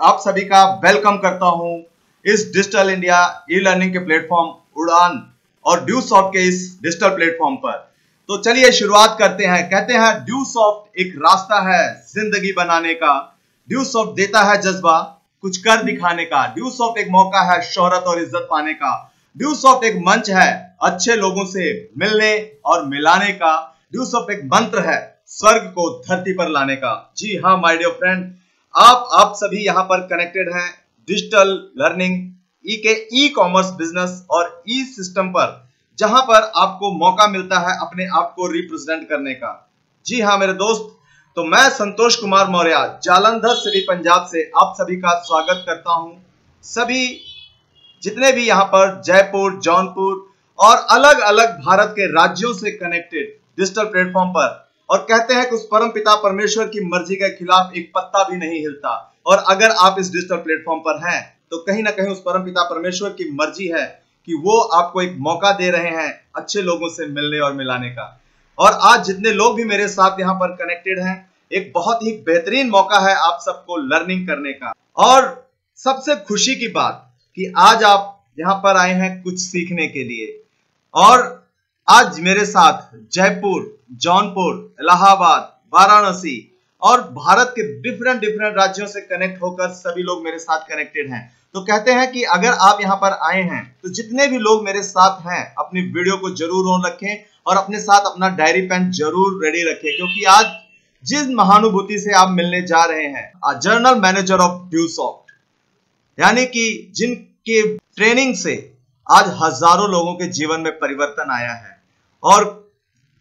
आप सभी का वेलकम करता हूं इस डिजिटल इंडिया ई लर्निंग के प्लेटफॉर्म उड़ान और ड्यूसॉफ्ट के इस डिजिटल प्लेटफॉर्म पर। तो चलिए शुरुआत करते हैं। कहते हैं ड्यूसॉफ्ट एक रास्ता है जिंदगी बनाने का, ड्यूसॉफ्ट देता है जज्बा कुछ कर दिखाने का, ड्यूसॉफ्ट एक मौका है शोहरत और इज्जत पाने का, ड्यूसॉफ्ट एक मंच है अच्छे लोगों से मिलने और मिलाने का, ड्यूसॉफ्ट एक मंत्र है स्वर्ग को धरती पर लाने का। जी हाँ माय डियर फ्रेंड, आप सभी यहाँ पर कनेक्टेड हैं डिजिटल लर्निंग के ई कॉमर्स बिजनेस और ई सिस्टम पर, जहां पर आपको मौका मिलता है अपने आप को रिप्रेजेंट करने का। जी हाँ मेरे दोस्त, तो मैं संतोष कुमार मौर्य जालंधर सिटी पंजाब से आप सभी का स्वागत करता हूं। सभी जितने भी यहाँ पर जयपुर, जौनपुर और अलग अलग भारत के राज्यों से कनेक्टेड डिजिटल प्लेटफॉर्म पर, और कहते हैं कि उस परम पिता परमेश्वर की मर्जी के खिलाफ एक पत्ता भी नहीं हिलता। और अगर आप इस डिजिटल प्लेटफॉर्म पर हैं तो कहीं ना कहीं उस परम पिता परमेश्वर की मर्जी है कि वो आपको एक मौका दे रहे हैं अच्छे लोगों से मिलने और मिलाने का। और आज जितने लोग भी मेरे साथ यहाँ पर कनेक्टेड हैं, एक बहुत ही बेहतरीन मौका है आप सबको लर्निंग करने का। और सबसे खुशी की बात कि आज आप यहाँ पर आए हैं कुछ सीखने के लिए। और आज मेरे साथ जयपुर, जौनपुर, इलाहाबाद, वाराणसी और भारत के डिफरेंट राज्यों से कनेक्ट होकर सभी लोग मेरे साथ कनेक्टेड हैं। तो कहते हैं कि अगर आप यहाँ पर आए हैं तो जितने भी लोग मेरे साथ हैं अपनी वीडियो को जरूर ऑन रखें और अपने साथ अपना डायरी पेन जरूर रेडी रखें, क्योंकि आज जिस महानुभूति से आप मिलने जा रहे हैं, जनरल मैनेजर ऑफ ड्यूसॉफ्ट, यानी कि जिनके ट्रेनिंग से आज हजारों लोगों के जीवन में परिवर्तन आया है और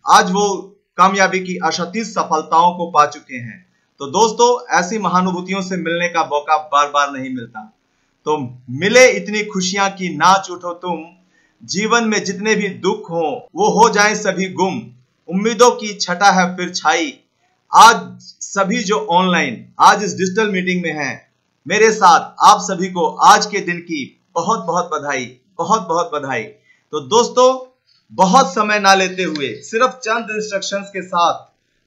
आज वो कामयाबी की आशातीत सफलताओं को पा चुके हैं। तो दोस्तों, ऐसी महानुभूतियों से मिलने का मौका बार बार नहीं मिलता। तो मिले इतनी खुशियां की नाच उठो तुम, जीवन में जितने भी दुख हो वो हो जाएं सभी गुम, उम्मीदों की छटा है फिर छाई। आज सभी जो ऑनलाइन आज इस डिजिटल मीटिंग में हैं मेरे साथ, आप सभी को आज के दिन की बहुत बहुत बधाई, बहुत बहुत बधाई। तो दोस्तों, बहुत समय ना लेते हुए सिर्फ चंद इंस्ट्रक्शंस के साथ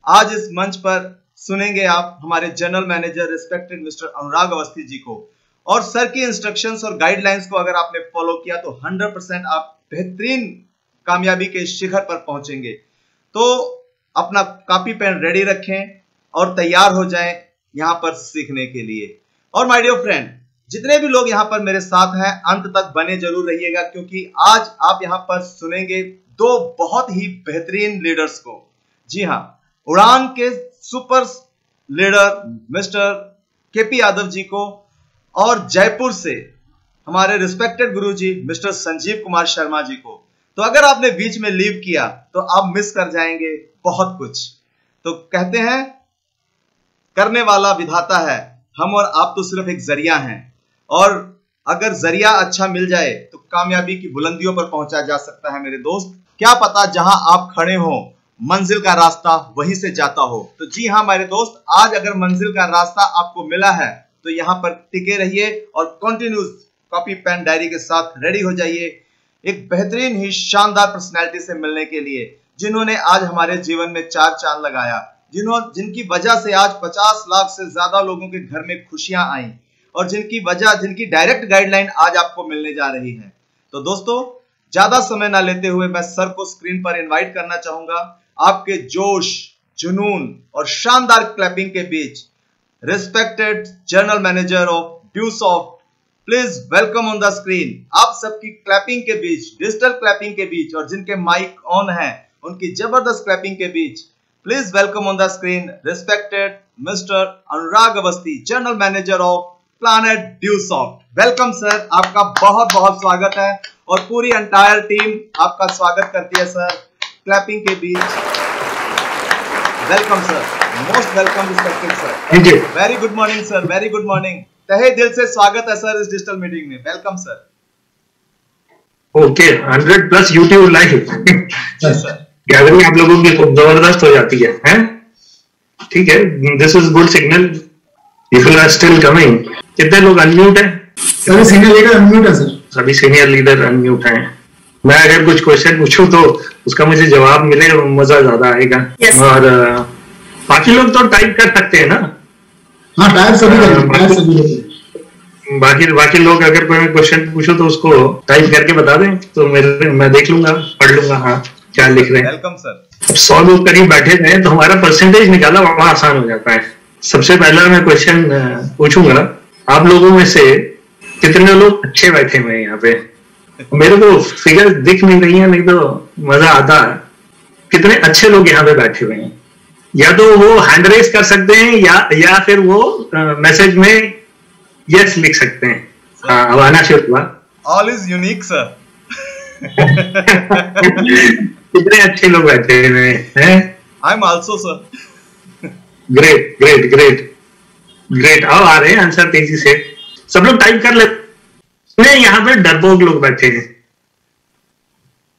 आज इस मंच पर सुनेंगे आप हमारे general manager respected mister Anurag Awasthi ji को। और सर की इंस्ट्रक्शंस और गाइडलाइंस को अगर आपने फॉलो किया तो 100% आप बेहतरीन कामयाबी के शिखर पर पहुंचेंगे। तो अपना कॉपी पेन रेडी रखें और तैयार हो जाएं यहां पर सीखने के लिए। और माय डियर फ्रेंड, जितने भी लोग यहाँ पर मेरे साथ हैं अंत तक बने जरूर रहिएगा, क्योंकि आज आप यहाँ पर सुनेंगे दो बहुत ही बेहतरीन लीडर्स को। जी हाँ, उड़ान के super leader mister KP Yadav ji को और जयपुर से हमारे रिस्पेक्टेड गुरुजी मिस्टर संजीव कुमार शर्मा जी को। तो अगर आपने बीच में लीव किया तो आप मिस कर जाएंगे बहुत कुछ। तो कहते हैं करने वाला विधाता है, हम और आप तो सिर्फ एक जरिया हैं, और अगर जरिया अच्छा मिल जाए तो कामयाबी की बुलंदियों पर पहुंचा जा सकता है मेरे दोस्त। क्या पता जहां आप खड़े हो मंजिल का रास्ता वहीं से जाता हो। तो जी हाँ मेरे दोस्त, आज अगर मंजिल का रास्ता आपको मिला है तो यहाँ पर टिके रहिए और कंटिन्यूस कॉपी पेन डायरी के साथ रेडी हो जाइए एक बेहतरीन ही शानदार पर्सनैलिटी से मिलने के लिए, जिन्होंने आज हमारे जीवन में चार चांद लगाया, जिनकी वजह से आज 50 लाख से ज्यादा लोगों के घर में खुशियां आई और जिनकी डायरेक्ट गाइडलाइन आज आपको मिलने जा रही है। तो दोस्तों, ज्यादा समय ना लेते हुए मैं सर को स्क्रीन पर इनवाइट करना चाहूंगा। आपके जोश, जुनून और शानदार क्लैपिंग के बीच respected general manager of Deusoft, please welcome on the screen. आप सबकी क्लैपिंग के बीच, डिजिटल क्लैपिंग के बीच और जिनके माइक ऑन है उनकी जबरदस्त क्लैपिंग के बीच, please welcome on the screen respected mister Anurag Awasthi, general manager of planet Deusoft. Welcome sir, आपका बहुत बहुत स्वागत है और पूरी एंटायर टीम आपका स्वागत करती है सर क्लैपिंग के बीच। Welcome sir, most welcome respected sir. Thank you. Very good morning sir, very good morning. तहे दिल से स्वागत है सर इस डिजिटल मीटिंग में। Welcome sir. Okay, 100+ YouTube live sir, gathering आप लोगों की खूब जबरदस्त हो जाती है, हैं? ठीक है, this is good signal. People are still coming. कितने लोग अनम्यूट हैं? सभी सीनियर लीडर अनम्यूट है सर। सभी सीनियर लीडर अनम्यूट हैं। मैं अगर कुछ क्वेश्चन पूछूं तो उसका मुझे जवाब मिले तो मजा ज्यादा आएगा। yes. और बाकी लोग तो टाइप कर सकते हैं ना? हाँ, टाइप सभी बाकी बाकी लोग अगर कोई क्वेश्चन पूछो तो उसको टाइप करके बता दें, तो मैं देख लूंगा, पढ़ लूंगा हाँ क्या लिख रहे हैं। Welcome sir. अब 100 लोग करीब बैठे हैं तो हमारा परसेंटेज निकालना बड़ा आसान हो जाता है। सबसे पहला मैं क्वेश्चन पूछूंगा, आप लोगों में से कितने लोग अच्छे बैठे हुए हैं यहाँ पे? मेरे को फिगर दिख नहीं रही है, नहीं तो मजा आता है। कितने अच्छे लोग यहाँ पे बैठे हुए हैं? या तो वो हैंड रेस कर सकते हैं या फिर वो मैसेज में यस लिख सकते हैं। हाँ, अब आना शुरू हुआ। All is unique sir. कितने अच्छे लोग बैठे हुए हैं। I am also sir. Great great great great. अब आ रहे हैं आंसर तेजी से, सब लोग टाइप कर ले। यहाँ पे डरपोक लोग बैठे हैं।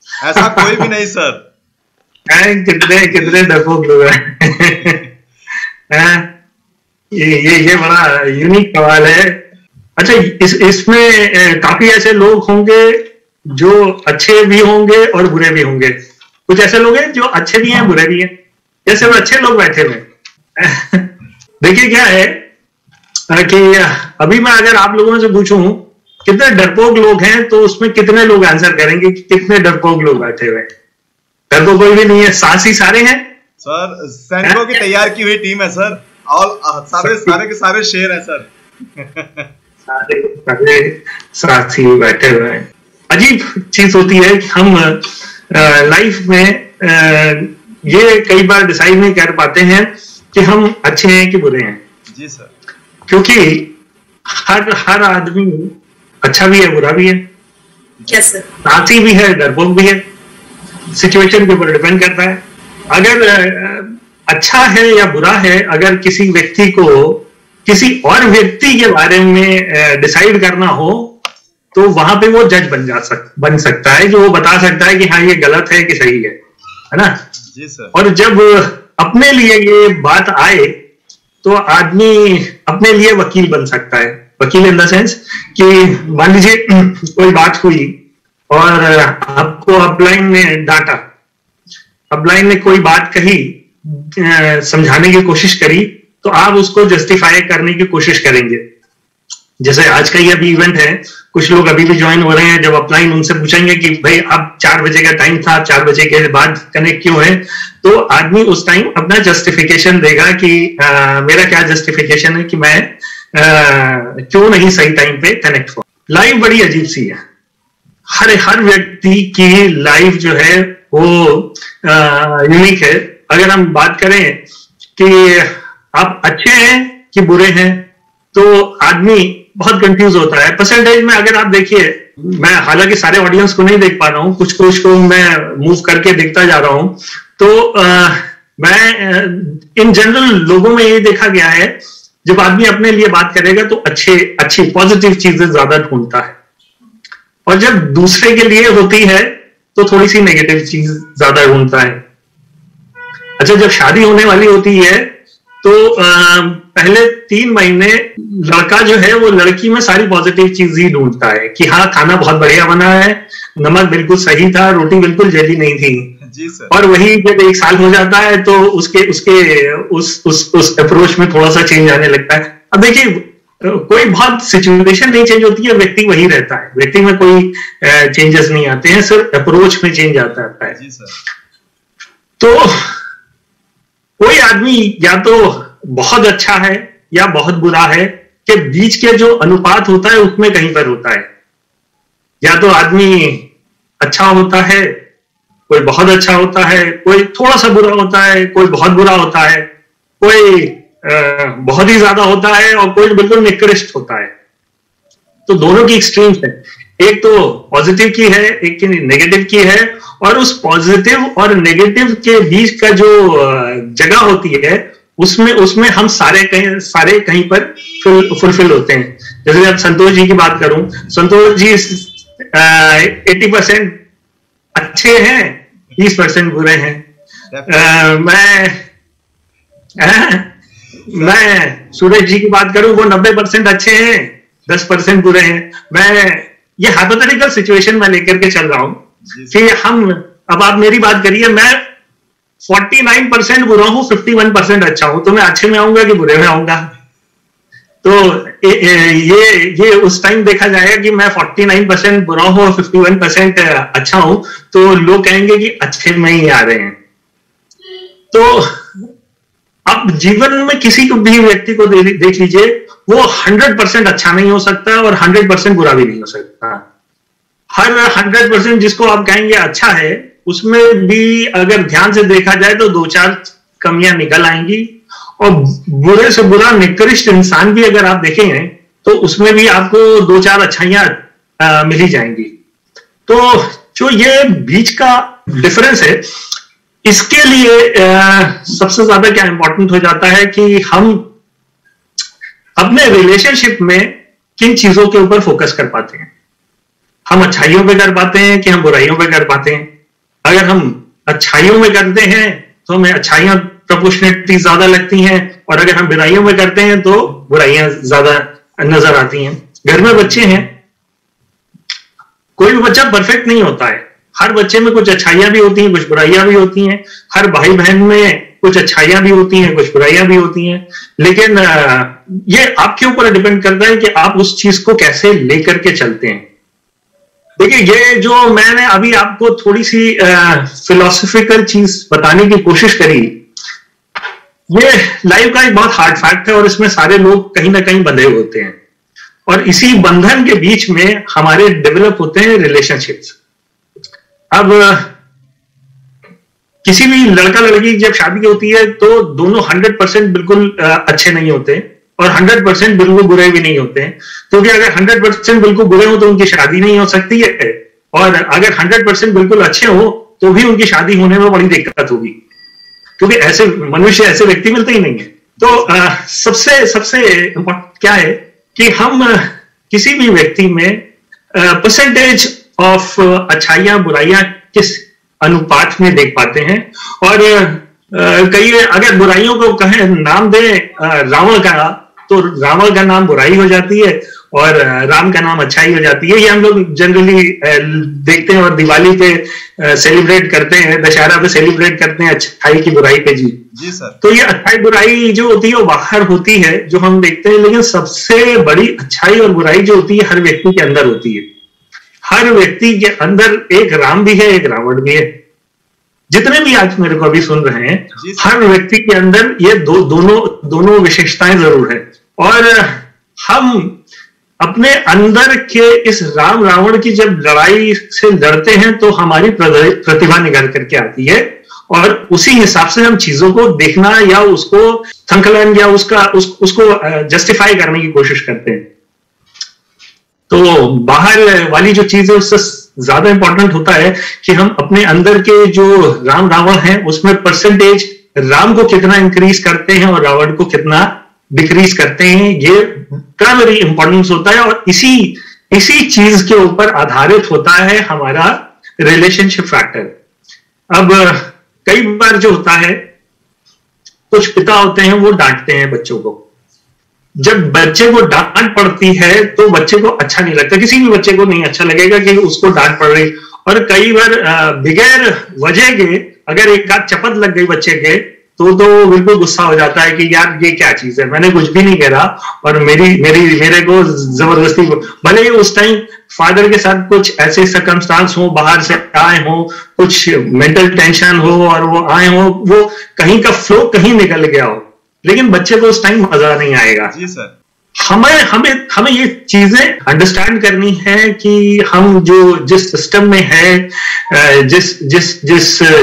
ऐसा कोई भी नहीं सर। कितने कितने डरपोक लोग हैं। ये बड़ा यूनिक सवाल है। अच्छा, इसमें काफी ऐसे लोग होंगे जो अच्छे भी होंगे और बुरे भी होंगे। कुछ ऐसे लोग हैं जो अच्छे भी हैं बुरे भी हैं, जैसे वो अच्छे लोग बैठे हुए। देखिए क्या है कि अभी मैं अगर आप लोगों से पूछूं कितने डरपोक लोग हैं, तो उसमें कितने लोग आंसर करेंगे कि कितने डरपोक लोग बैठे हुए हैं? डरपोक कोई भी नहीं है, साहसी सारे हैं सर। सैनिकों की तैयार की हुई टीम है सर। ऑल सारे के सारे शेर हैं सर। सारे साथी बैठे हुए हैं। अजीब चीज होती है कि हम लाइफ में ये कई बार डिसाइड नहीं कर पाते हैं कि हम अच्छे हैं कि बुरे हैं। जी सर। क्योंकि हर आदमी अच्छा भी है बुरा भी है, साथी भी है डरपोक भी है। सिचुएशन के ऊपर डिपेंड करता है। अगर अच्छा है या बुरा है, अगर किसी व्यक्ति को किसी और व्यक्ति के बारे में डिसाइड करना हो, तो वहां पे वो जज बन सकता है, जो वो बता सकता है कि हाँ ये गलत है कि सही है ना। जी सर। और जब अपने लिए ये बात आए तो आदमी अपने लिए वकील बन सकता है। वकील इन द सेंस कि मान लीजिए कोई बात हुई और आपको अपलाइन ने डांटा, अपलाइन ने कोई बात कही, समझाने की कोशिश करी, तो आप उसको जस्टिफाई करने की कोशिश करेंगे। जैसे आज का ये अभी इवेंट है, कुछ लोग अभी भी ज्वाइन हो रहे हैं। जब अपलाइन उनसे पूछेंगे कि भाई अब 4 बजे का टाइम था, 4 बजे के बाद कनेक्ट क्यों है, तो आदमी उस टाइम अपना जस्टिफिकेशन देगा कि मेरा क्या जस्टिफिकेशन है कि मैं क्यों नहीं सही टाइम पे कनेक्ट हुआ। लाइफ बड़ी अजीब सी है। हर व्यक्ति की लाइफ जो है वो यूनिक है। अगर हम बात करें कि आप अच्छे हैं कि बुरे हैं, तो आदमी बहुत कंफ्यूज होता है। परसेंटेज में अगर आप देखिए, मैं हालांकि सारे ऑडियंस को नहीं देख पा रहा हूं, कुछ को मैं मूव करके देखता जा रहा हूं, तो मैं इन जनरल लोगों में ये देखा गया है, जब आदमी अपने लिए बात करेगा तो अच्छी पॉजिटिव चीजें ज्यादा ढूंढता है, और जब दूसरे के लिए होती है तो थोड़ी सी नेगेटिव चीज ज्यादा ढूंढता है। अच्छा, जब शादी होने वाली होती है तो पहले 3 महीने लड़का जो है वो लड़की में सारी पॉजिटिव चीज ही ढूंढता है कि हाँ खाना बहुत बढ़िया बना है, नमक बिल्कुल सही था, रोटी बिल्कुल जली नहीं थी। जी सर। और वही जब 1 साल हो जाता है तो उस अप्रोच में थोड़ा सा चेंज आने लगता है। अब देखिए, कोई बहुत सिचुएशन नहीं चेंज होती है, व्यक्ति वही रहता है, व्यक्ति में कोई चेंजेस नहीं आते हैं, सिर्फ अप्रोच में चेंज आता है। जी सर। तो कोई आदमी या तो बहुत अच्छा है या बहुत बुरा है, के बीच के जो अनुपात होता है उसमें कहीं पर होता है। या तो आदमी अच्छा होता है, कोई बहुत अच्छा होता है, कोई थोड़ा सा बुरा होता है, कोई बहुत बुरा होता है, कोई बहुत ही ज्यादा होता है, और कोई बिल्कुल निकृष्ट होता है। तो दोनों की एक्सट्रीम्स है, एक तो पॉजिटिव की है, एक की नेगेटिव की है, और उस पॉजिटिव और नेगेटिव के बीच का जो जगह होती है उसमें हम सारे कहीं पर फुलफिल होते हैं। जैसे अब संतोष जी की बात करूं, संतोष जी 80% अच्छे हैं, 20% बुरे हैं। मैं सूरज जी की बात करूं, वो 90% अच्छे हैं, 10% बुरे हैं। मैं ये हाइपोथेटिकल सिचुएशन में लेकर के चल रहा हूं कि अब आप मेरी बात करिए, मैं 49% बुरा हूं, 51% अच्छा हूं, तो मैं अच्छे में आऊंगा कि बुरे में आऊंगा? तो ये उस टाइम देखा जाएगा कि मैं 49% बुरा हूं और 51% अच्छा हूं, तो लोग कहेंगे कि अच्छे में ही आ रहे हैं। तो अब जीवन में किसी को भी व्यक्ति को देख लीजिए, वो 100% अच्छा नहीं हो सकता और 100% बुरा भी नहीं हो सकता। हर 100% जिसको आप कहेंगे अच्छा है, उसमें भी अगर ध्यान से देखा जाए तो 2-4 कमियां निकल आएंगी, और बुरे से बुरा निकृष्ट इंसान भी अगर आप देखेंगे तो उसमें भी आपको 2-4 अच्छाइयां मिल ही जाएंगी। तो जो ये बीच का डिफरेंस है, इसके लिए सबसे ज्यादा क्या इंपॉर्टेंट हो जाता है कि हम अपने रिलेशनशिप में किन चीजों के ऊपर फोकस कर पाते हैं। हम अच्छाइयों पे कर पाते हैं कि हम बुराइयों पे कर पाते हैं। अगर हम अच्छाइयों में करते हैं तो हमें अच्छाइयां प्रोपोर्शनेटली ज्यादा लगती हैं, और अगर हम बुराइयों में करते हैं तो बुराइयां ज्यादा नजर आती हैं। घर में बच्चे हैं, कोई भी बच्चा परफेक्ट नहीं होता है। हर बच्चे में कुछ अच्छाइयां भी होती हैं, कुछ बुराइयां भी होती हैं। हर भाई बहन में कुछ अच्छाइयां भी होती हैं, कुछ बुराइयां भी होती हैं। लेकिन ये आपके ऊपर डिपेंड करता है कि आप उस चीज को कैसे लेकर के चलते हैं। देखिए, ये जो मैंने अभी आपको थोड़ी सी फिलोसफिकल चीज बताने की कोशिश करी, ये लाइफ का एक बहुत हार्ड फैक्ट है, और इसमें सारे लोग कहीं ना कहीं बंधे होते हैं, और इसी बंधन के बीच में हमारे डेवलप होते हैं रिलेशनशिप्स। अब किसी भी लड़का लड़की जब शादी होती है तो दोनों 100% बिल्कुल अच्छे नहीं होते, और 100% बिल्कुल बुरे भी नहीं होते हैं, क्योंकि अगर 100% बिल्कुल बुरे हो तो उनकी शादी नहीं हो सकती है, और अगर 100% बिल्कुल अच्छे हो तो भी उनकी शादी होने में बड़ी दिक्कत होगी, क्योंकि ऐसे मनुष्य, ऐसे व्यक्ति मिलते ही नहीं है। तो सबसे इंपॉर्टेंट क्या है कि हम किसी भी व्यक्ति में परसेंटेज ऑफ अच्छाइयां बुराइयां किस अनुपात में देख पाते हैं। और कई अगर बुराइयों को कहें, नाम दें रावण का, तो रावण का नाम बुराई हो जाती है और राम का नाम अच्छाई हो जाती है। ये हम लोग जनरली देखते हैं और दिवाली पे सेलिब्रेट करते हैं, दशहरा पे सेलिब्रेट करते हैं अच्छाई की बुराई पे। जी सर। तो ये अच्छाई बुराई जो होती है वो बाहर होती है, जो हम देखते हैं, लेकिन सबसे बड़ी अच्छाई और बुराई जो होती है हर व्यक्ति के अंदर होती है। हर व्यक्ति के अंदर एक राम भी है, एक रावण भी है। जितने भी आज मेरे को अभी सुन रहे हैं, हर व्यक्ति के अंदर ये दोनों विशेषताएं जरूर है। और हम अपने अंदर के इस राम रावण की जब लड़ाई से लड़ते हैं तो हमारी प्रतिभा निकल करके आती है, और उसी हिसाब से हम चीजों को देखना या उसको संकलन या उसको जस्टिफाई करने की कोशिश करते हैं। तो बाहर वाली जो चीज है उससे ज्यादा इंपॉर्टेंट होता है कि हम अपने अंदर के जो राम रावण हैं उसमें परसेंटेज राम को कितना इंक्रीज करते हैं और रावण को कितना डिक्रीज करते हैं। ये प्राइमरी इंपॉर्टेंस होता है, और इसी चीज के ऊपर आधारित होता है हमारा रिलेशनशिप फैक्टर। अब कई बार जो होता है, कुछ पिता होते हैं वो डांटते हैं बच्चों को। जब बच्चे को डांट पड़ती है तो बच्चे को अच्छा नहीं लगता, किसी भी बच्चे को नहीं अच्छा लगेगा कि उसको डांट पड़ रही। और कई बार बगैर वजह के अगर एक आध चपत लग गई बच्चे के तो बिल्कुल गुस्सा हो जाता है कि यार ये क्या चीज है, मैंने कुछ भी नहीं करा और मेरे को जबरदस्ती। भले ही उस टाइम फादर के साथ कुछ ऐसे सर्कमस्टांस हो, बाहर से आए हो, कुछ मेंटल टेंशन हो और वो आए हो, वो कहीं का फ्लो कहीं निकल गया हो, लेकिन बच्चे को उस टाइम मजा नहीं आएगा। जी सर। हमें ये चीजें अंडरस्टैंड करनी है कि हम जिस सिस्टम में है, जिस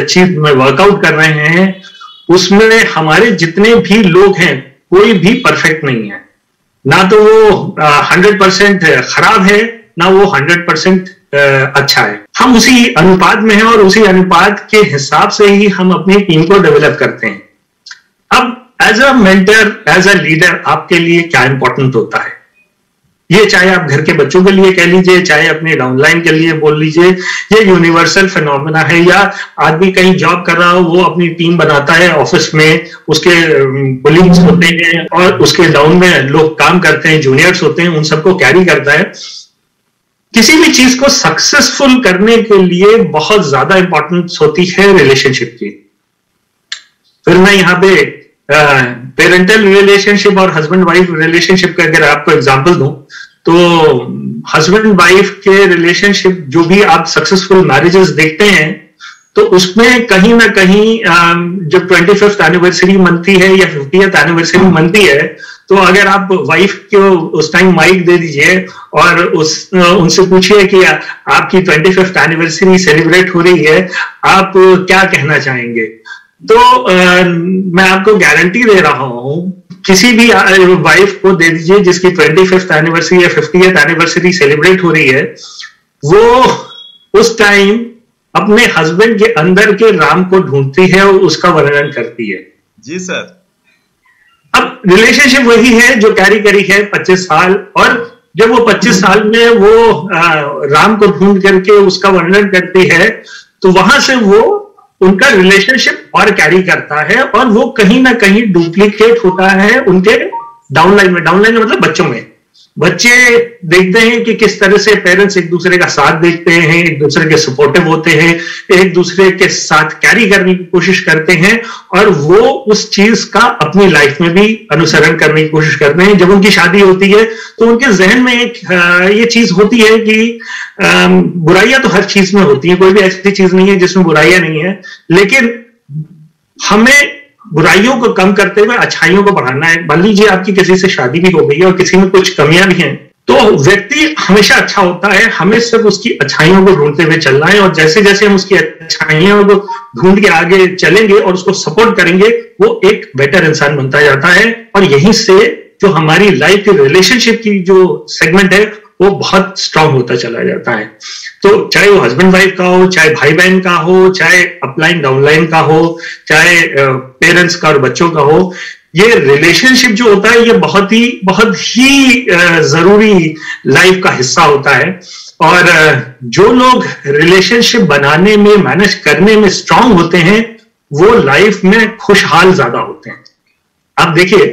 चीज में वर्कआउट कर रहे हैं, उसमें हमारे जितने भी लोग हैं कोई भी परफेक्ट नहीं है। ना तो वो 100% खराब है, ना वो 100% अच्छा है। हम उसी अनुपात में हैं और उसी अनुपात के हिसाब से ही हम अपनी टीम को डेवलप करते हैं। अब as a mentor, as a leader, आपके लिए क्या इंपॉर्टेंट होता है, ये चाहे आप घर के बच्चों के लिए कह लीजिए, चाहे अपने डाउनलाइन के लिए बोल लीजिए, ये यूनिवर्सल फिनोमेना है। या आदमी कहीं जॉब कर रहा हो, वो अपनी टीम बनाता है ऑफिस में, उसके कोलीग्स होते हैं और उसके डाउन में लोग काम करते हैं, जूनियर्स होते हैं, उन सबको कैरी करता है। किसी भी चीज को सक्सेसफुल करने के लिए बहुत ज्यादा इंपॉर्टेंस होती है रिलेशनशिप की। फिर मैं यहाँ पे पेरेंटल रिलेशनशिप और हस्बैंड वाइफ रिलेशनशिप का अगर आपको एग्जांपल दूं, तो हस्बैंड वाइफ के रिलेशनशिप जो भी आप सक्सेसफुल मैरिजेस देखते हैं, तो उसमें कहीं ना कहीं जब 25th एनिवर्सरी मनती है या 50th एनिवर्सरी मनती है, तो अगर आप वाइफ को उस टाइम माइक दे दीजिए और उनसे पूछिए कि आपकी 25th एनिवर्सरी सेलिब्रेट हो रही है, आप क्या कहना चाहेंगे? तो मैं आपको गारंटी दे रहा हूं, किसी भी वाइफ को दे दीजिए जिसकी 25th एनिवर्सरी या 50th एनिवर्सरी सेलिब्रेट हो रही है, वो उस टाइम अपने हस्बैंड के अंदर के राम को ढूंढती है और उसका वर्णन करती है। जी सर। अब रिलेशनशिप वही है जो कैरी करी है 25 साल, और जब वो 25 साल में वो राम को ढूंढ करके उसका वर्णन करती है, तो वहां से वो उनका रिलेशनशिप और कैरी करता है, और वो कहीं ना कहीं डुप्लीकेट होता है उनके डाउनलाइन में मतलब बच्चों में। बच्चे देखते हैं कि किस तरह से पेरेंट्स एक दूसरे का साथ देखते हैं, एक दूसरे के सपोर्टिव होते हैं, एक दूसरे के साथ कैरी करने की कोशिश करते हैं, और वो उस चीज का अपनी लाइफ में भी अनुसरण करने की कोशिश करते हैं। जब उनकी शादी होती है तो उनके जहन में एक ये चीज होती है कि बुराइयां तो हर चीज में होती है, कोई भी ऐसी चीज नहीं है जिसमें बुराइयां नहीं है, लेकिन हमें बुराइयों को कम करते हुए अच्छाइयों को बढ़ाना है। मान लीजिए आपकी किसी से शादी भी हो गई है और किसी में कुछ कमियां भी हैं, तो व्यक्ति हमेशा अच्छा होता है, हमें सिर्फ उसकी अच्छाइयों को ढूंढते हुए चलना है, और जैसे जैसे हम उसकी अच्छाइयों को ढूंढ के आगे चलेंगे और उसको सपोर्ट करेंगे, वो एक बेटर इंसान बनता जाता है। और यहीं से जो हमारी लाइफ की रिलेशनशिप की जो सेगमेंट है वो बहुत स्ट्रांग होता चला जाता है। तो चाहे वो हस्बैंड वाइफ का हो, चाहे भाई बहन का हो, चाहे अपलाइन डाउनलाइन का हो, चाहे पेरेंट्स का और बच्चों का हो, ये रिलेशनशिप जो होता है ये बहुत ही जरूरी लाइफ का हिस्सा होता है। और जो लोग रिलेशनशिप बनाने में, मैनेज करने में स्ट्रांग होते हैं, वो लाइफ में खुशहाल ज्यादा होते हैं। आप देखिए,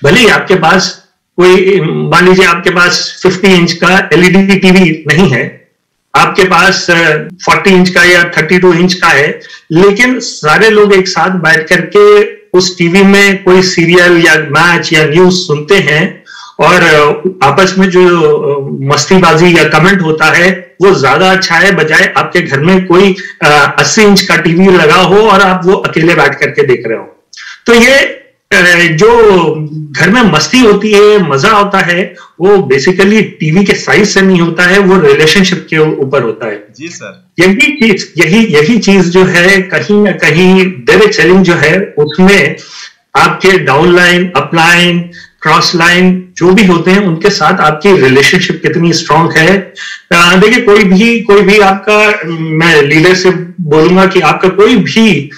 भले ही आपके पास कोई, मान लीजिए आपके पास 50 इंच का एलईडी टीवी नहीं है, आपके पास 40 इंच का या 32 इंच का है, लेकिन सारे लोग एक साथ बैठ करके उस टीवी में कोई सीरियल या मैच या न्यूज सुनते हैं, और आपस में जो मस्तीबाजी या कमेंट होता है वो ज्यादा अच्छा है, बजाय आपके घर में कोई 80 इंच का टीवी लगा हो और आप वो अकेले बैठ करके देख रहे हो। तो ये जो घर में मस्ती होती है, मजा होता है, वो बेसिकली टीवी के साइज से नहीं होता है, वो रिलेशनशिप के ऊपर होता है। जी सर। यही चीज जो है, कहीं ना कहीं डायरेक्ट सेलिंग जो है, उसमें आपके डाउनलाइन, अपलाइन, क्रॉस लाइन जो भी होते हैं, उनके साथ आपकी रिलेशनशिप कितनी स्ट्रांग है। देखिए, कोई भी आपका, मैं लीडर से बोलूंगा कि आपका कोई भी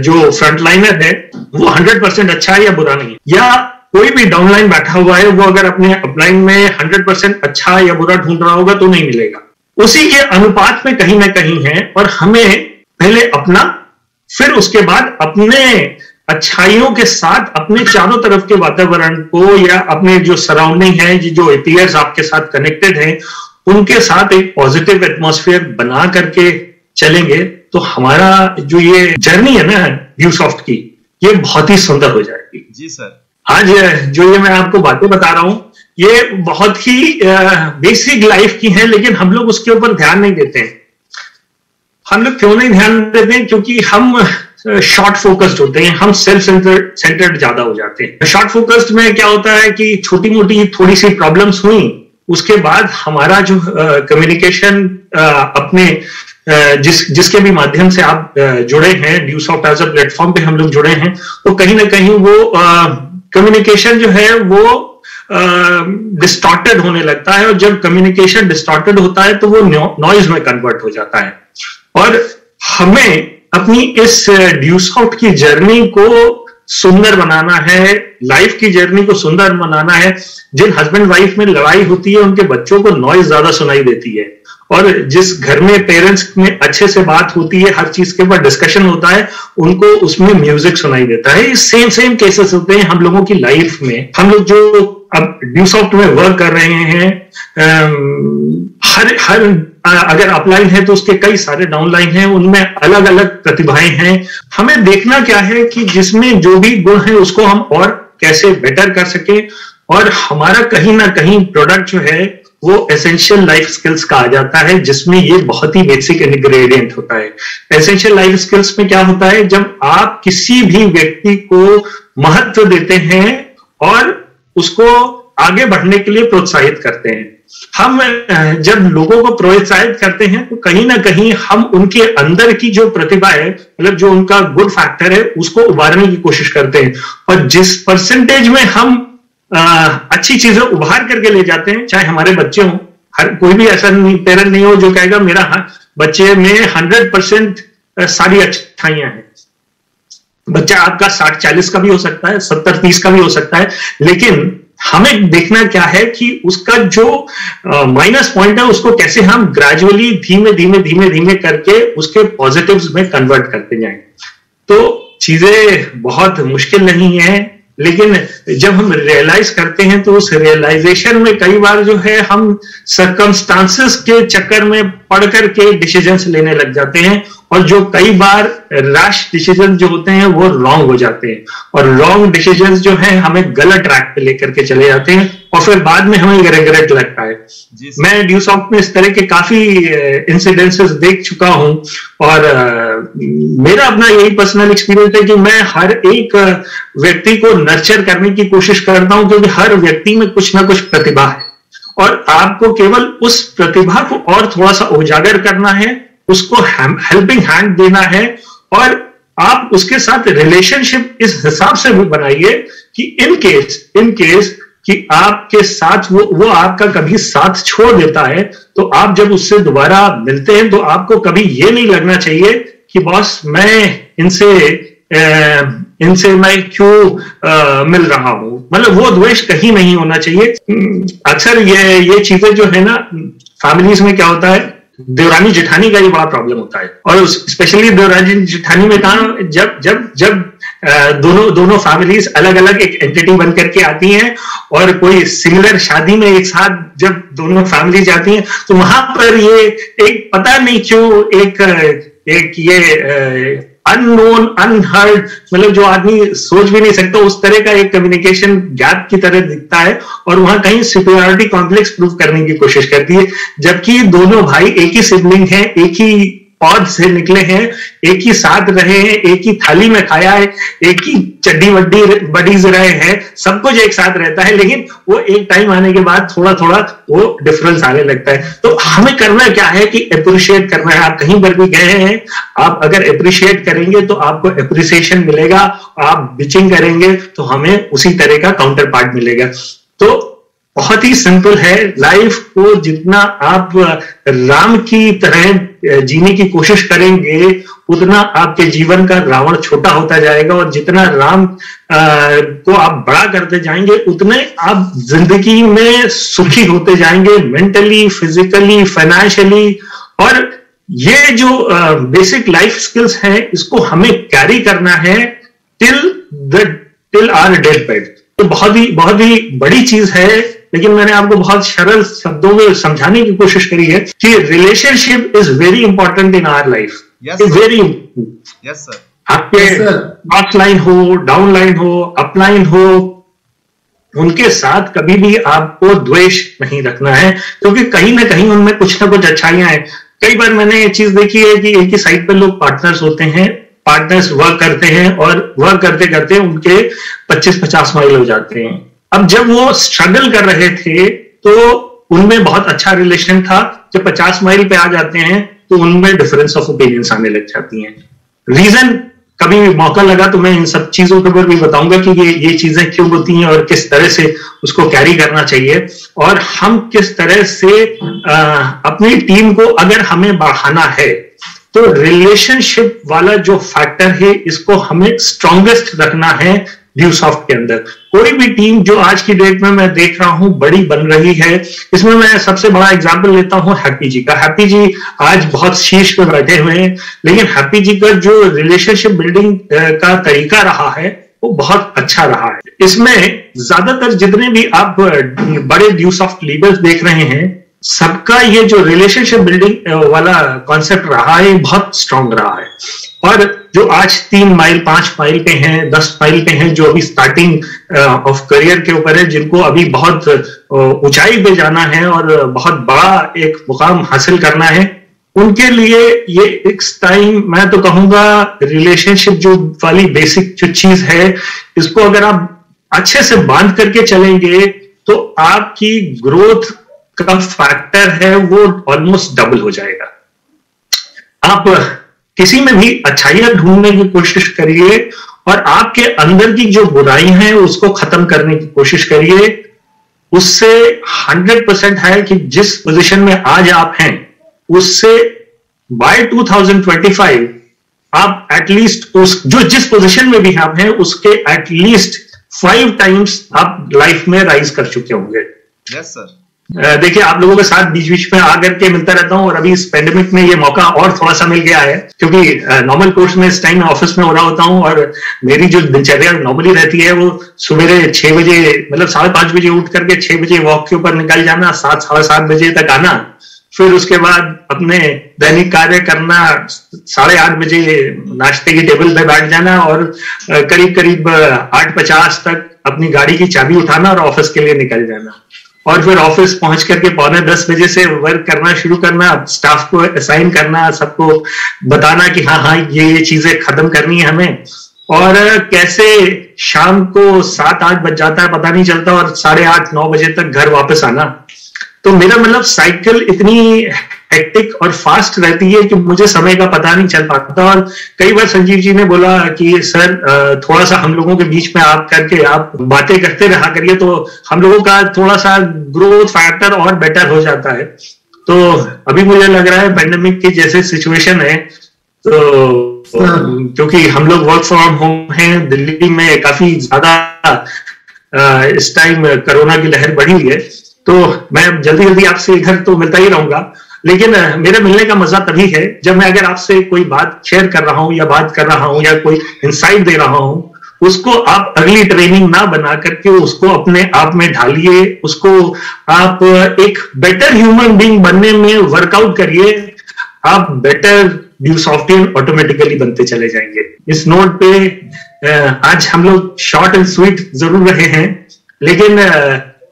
जो फ्रंटलाइनर है वो 100% अच्छा है या बुरा नहीं, या कोई भी डाउनलाइन बैठा हुआ है वो अगर अपने अपलाइन में 100% अच्छा या बुरा ढूंढ रहा होगा तो नहीं मिलेगा। उसी के अनुपात में कहीं ना कहीं है, और हमें पहले अपना, फिर उसके बाद अपने अच्छाइयों के साथ अपने चारों तरफ के वातावरण को, या अपने जो सराउंडिंग है, जो एपीयर्स आपके साथ कनेक्टेड हैं, उनके साथ एक पॉजिटिव एटमॉस्फेयर बना करके चलेंगे, तो हमारा जो ये जर्नी है ना ड्यूसॉफ्ट की, ये बहुत ही सुंदर हो जाएगी। जी सर। आज जो ये मैं आपको बातें बता रहा हूं, ये बहुत ही बेसिक लाइफ की है, लेकिन हम लोग उसके ऊपर ध्यान नहीं देते हैं। हम लोग क्यों नहीं ध्यान देते हैं? क्योंकि हम शॉर्ट फोकस्ड होते हैं, हम सेल्फ सेंटर्ड ज्यादा हो जाते हैं। शॉर्ट फोकस्ड में क्या होता है कि छोटी मोटी थोड़ी सी प्रॉब्लम्स हुई, उसके बाद हमारा जो कम्युनिकेशन अपने जिसके भी माध्यम से आप जुड़े हैं, ड्यूसॉफ्ट एज अ प्लेटफॉर्म पे हम लोग जुड़े हैं, तो कहीं ना कहीं वो कम्युनिकेशन जो है वो डिस्टॉर्टेड होने लगता है, और जब कम्युनिकेशन डिस्टॉर्टेड होता है तो वो नॉइज में कन्वर्ट हो जाता है। और हमें अपनी इस ड्यूसॉफ्ट की जर्नी को सुंदर बनाना है, लाइफ की जर्नी को सुंदर बनाना है। जिन हस्बैंड वाइफ में लड़ाई होती है, उनके बच्चों को नॉइज ज्यादा सुनाई देती है, और जिस घर में पेरेंट्स में अच्छे से बात होती है, हर चीज के ऊपर डिस्कशन होता है, उनको उसमें म्यूजिक सुनाई देता है। सेम केसेस होते हैं हम लोगों की लाइफ में। हम लोग जो अब ड्यूसॉफ्ट में वर्क कर रहे हैं, हर अगर अपलाइन है तो उसके कई सारे डाउनलाइन हैं, उनमें अलग अलग प्रतिभाएं हैं। हमें देखना क्या है कि जिसमें जो भी गुण है उसको हम और कैसे बेटर कर सके, और हमारा कहीं ना कहीं प्रोडक्ट जो है वो एसेंशियल लाइफ स्किल्स का आ जाता है, जिसमें ये बहुत ही बेसिक इंग्रेडिएंट होता है। एसेंशियल लाइफ स्किल्स में क्या होता है, जब आप किसी भी व्यक्ति को महत्व देते हैं और उसको आगे बढ़ने के लिए प्रोत्साहित करते हैं। हम जब लोगों को प्रोत्साहित करते हैं तो कहीं ना कहीं हम उनके अंदर की जो प्रतिभा है, मतलब जो उनका गुड फैक्टर है, उसको उभारने की कोशिश करते हैं। और जिस परसेंटेज में हम अच्छी चीजें उभार करके ले जाते हैं, चाहे हमारे बच्चे हों, हर कोई भी ऐसा पेरेंट नहीं हो जो कहेगा मेरा बच्चे में 100% सारी अच्छाइयां हैं। बच्चा आपका 60-40 का भी हो सकता है, 70-30 का भी हो सकता है, लेकिन हमें देखना क्या है कि उसका जो माइनस पॉइंट है उसको कैसे हम ग्रेजुअली धीमे धीमे धीमे धीमे करके उसके पॉजिटिव्स में कन्वर्ट करते जाएं। तो चीजें बहुत मुश्किल नहीं है, लेकिन जब हम रियलाइज करते हैं तो उस रियलाइजेशन में कई बार जो है हम सर्कमस्टांसेस के चक्कर में पढ़ करके डिसीजंस लेने लग जाते हैं, और जो कई बार रैश डिसीजन जो होते हैं वो रॉन्ग हो जाते हैं, और रॉन्ग डिसीजन जो है हमें गलत ट्रैक पे लेकर के चले जाते हैं, और फिर बाद में हमें रिग्रेट लगता है। मैं ड्यूसॉफ्ट में इस तरह के काफी इंसिडेंसेस देख चुका हूं, और मेरा अपना यही पर्सनल एक्सपीरियंस है कि मैं हर एक व्यक्ति को नर्चर करने की कोशिश करता हूं, क्योंकि हर व्यक्ति में कुछ ना कुछ प्रतिभा है, और आपको केवल उस प्रतिभा को और थोड़ा सा उजागर करना है, उसको हेल्पिंग हैंड देना है, और आप उसके साथ रिलेशनशिप इस हिसाब से भी बनाइए कि इन केस कि आपके साथ वो आपका कभी साथ छोड़ देता है, तो आप जब उससे दोबारा मिलते हैं तो आपको कभी ये नहीं लगना चाहिए कि बॉस मैं इनसे मैं क्यों मिल रहा हूं, मतलब वो द्वेष कहीं नहीं होना चाहिए। अक्सर ये चीजें जो है ना, फैमिलीज में क्या होता है, देवरानी जेठानी का ये बड़ा प्रॉब्लम होता है, और स्पेशली देवरानी जेठानी में कहा जब दोनों फैमिलीज अलग अलग एक एंटिटी बन करके आती हैं, और कोई सिमिलर शादी में एक साथ जब दोनों फैमिली जाती हैं, तो वहां पर ये एक पता नहीं क्यों एक ये अननोन अनहर्ड, मतलब जो आदमी सोच भी नहीं सकता उस तरह का एक कम्युनिकेशन गैप की तरह दिखता है, और वहां कहीं सुपीरियरिटी कॉम्प्लेक्स प्रूव करने की कोशिश करती है, जबकि दोनों भाई एक ही सिबलिंग हैं, एक ही पौध से निकले हैं, एक ही साथ रहे हैं, एक ही थाली में खाया है, एक ही चड्डी वड्डी बडीज रहे हैं, सब कुछ एक साथ रहता है, लेकिन वो एक टाइम आने के बाद थोड़ा थोड़ा वो डिफरेंस आने लगता है। तो हमें करना क्या है कि अप्रिशिएट करना है। आप कहीं पर भी गए हैं, आप अगर अप्रिशिएट करेंगे तो आपको अप्रिसिएशन मिलेगा, आप बिचिंग करेंगे तो हमें उसी तरह का काउंटर पार्ट मिलेगा। तो बहुत ही सिंपल है, लाइफ को जितना आप राम की तरह जीने की कोशिश करेंगे उतना आपके जीवन का रावण छोटा होता जाएगा, और जितना राम को आप बड़ा करते जाएंगे उतने आप जिंदगी में सुखी होते जाएंगे, मेंटली, फिजिकली, फाइनेंशियली। और ये जो बेसिक लाइफ स्किल्स हैं इसको हमें कैरी करना है टिल आवर डेथ बेड। तो बहुत ही बड़ी चीज है, लेकिन मैंने आपको बहुत सरल शब्दों में समझाने की कोशिश करी है कि relationship is very important in our life, very important. Yes sir. आपके अप लाइन हो, डाउन लाइन हो, अपलाइन हो, उनके साथ कभी भी आपको द्वेष नहीं रखना है, क्योंकि कहीं ना कहीं उनमें कुछ ना कुछ अच्छाइयां हैं। कई बार मैंने ये चीज देखी है कि एक ही साइड पर लोग पार्टनर्स होते हैं, पार्टनर्स वर्क करते हैं, और वर्क करते करते उनके 25-50 माइल हो जाते हैं। अब जब वो स्ट्रगल कर रहे थे तो उनमें बहुत अच्छा रिलेशन था, जब 50 माइल पे आ जाते हैं तो उनमें डिफरेंस ऑफ ओपिनियंस आने लग जाती हैं। रीजन कभी मौका लगा तो मैं इन सब चीजों के ऊपर भी बताऊंगा कि ये चीजें क्यों होती हैं और किस तरह से उसको कैरी करना चाहिए, और हम किस तरह से अपनी टीम को अगर हमें बढ़ाना है तो रिलेशनशिप वाला जो फैक्टर है इसको हमें स्ट्रॉन्गेस्ट रखना है ड्यूसॉफ्ट के अंदर। कोई भी टीम जो आज की डेट में मैं देख रहा हूं बड़ी बन रही है, इसमें मैं सबसे बड़ा एग्जांपल लेता हूं हैप्पी जी का। हैप्पी जी आज बहुत शीर्ष पे बैठे हुए हैं, लेकिन हैप्पी जी का जो रिलेशनशिप बिल्डिंग का तरीका रहा है वो बहुत अच्छा रहा है। इसमें ज्यादातर जितने भी आप बड़े ड्यूसॉफ्ट लीडर्स देख रहे हैं सबका ये जो रिलेशनशिप बिल्डिंग वाला कॉन्सेप्ट रहा है बहुत स्ट्रांग रहा है। और जो आज 3 माइल 5 माइल पे हैं, 10 माइल पे हैं, जो अभी स्टार्टिंग ऑफ करियर के ऊपर है, जिनको अभी बहुत ऊंचाई पे जाना है और बहुत बड़ा एक मुकाम हासिल करना है, उनके लिए ये एक टाइम, मैं तो कहूंगा रिलेशनशिप जो वाली बेसिक जो चीज है, इसको अगर आप अच्छे से बांध करके चलेंगे तो आपकी ग्रोथ का फैक्टर है वो ऑलमोस्ट डबल हो जाएगा। आप किसी में भी अच्छाइयां ढूंढने की कोशिश करिए और आपके अंदर की जो बुराई है उसको खत्म करने की कोशिश करिए। उससे 100% है कि जिस पोजीशन में आज आप हैं उससे बाय 2025 आप एटलीस्ट उस जो जिस पोजीशन में भी आप हैं उसके एटलीस्ट 5 टाइम्स आप लाइफ में राइज कर चुके होंगे। Yes sir. देखिए, आप लोगों के साथ बीच बीच में आकर के मिलता रहता हूं और अभी इस पेंडेमिक में ये मौका और थोड़ा सा मिल गया है, क्योंकि नॉर्मल कोर्स में इस टाइम ऑफिस में हो रहा होता हूं और मेरी जो दिनचर्या नॉर्मली रहती है वो सवेरे 6 बजे, मतलब 5:30 बजे उठ करके 6 बजे वॉक के ऊपर निकल जाना, 7 साढ़े 7 बजे तक आना, फिर उसके बाद अपने दैनिक कार्य करना, 8:30 बजे नाश्ते की टेबल पे बैठ जाना और करीब करीब 8:50 तक अपनी गाड़ी की चाबी उठाना और ऑफिस के लिए निकल जाना, और फिर ऑफिस पहुंच करके 9:45 बजे से वर्क करना शुरू करना, स्टाफ को असाइन करना, सबको बताना कि हाँ ये चीजें खत्म करनी है हमें, और कैसे शाम को 7-8 बज जाता है पता नहीं चलता और 8:30-9 बजे तक घर वापस आना। तो मेरा मतलब साइकिल इतनी हेक्टिक और फास्ट रहती है कि मुझे समय का पता नहीं चल पाता। और कई बार संजीव जी ने बोला कि सर थोड़ा सा हम लोगों के बीच में आप करके आप बातें करते रहा करिए तो हम लोगों का थोड़ा सा ग्रोथ फैक्टर और बेटर हो जाता है। तो अभी मुझे लग रहा है पेंडेमिक की जैसे सिचुएशन है, तो क्योंकि हम लोग वर्क फ्रॉम होम हैं, दिल्ली में काफी ज्यादा इस टाइम कोरोना की लहर बढ़ी हुई है, तो मैं जल्दी जल्दी आपसे इधर तो मिलता ही रहूंगा, लेकिन मेरे मिलने का मजा तभी है जब मैं अगर आपसे कोई बात शेयर कर रहा हूं या बात कर रहा हूं या कोई इंसाइट दे रहा हूं, उसको आप अगली ट्रेनिंग ना बना करके उसको अपने आप में ढालिए, उसको आप एक बेटर ह्यूमन बीइंग बनने में वर्कआउट करिए, आप बेटर ड्यूसॉफ्टियन ऑटोमेटिकली बनते चले जाएंगे। इस नोट पे आज हम लोग शॉर्ट एंड स्वीट जरूर रहे हैं, लेकिन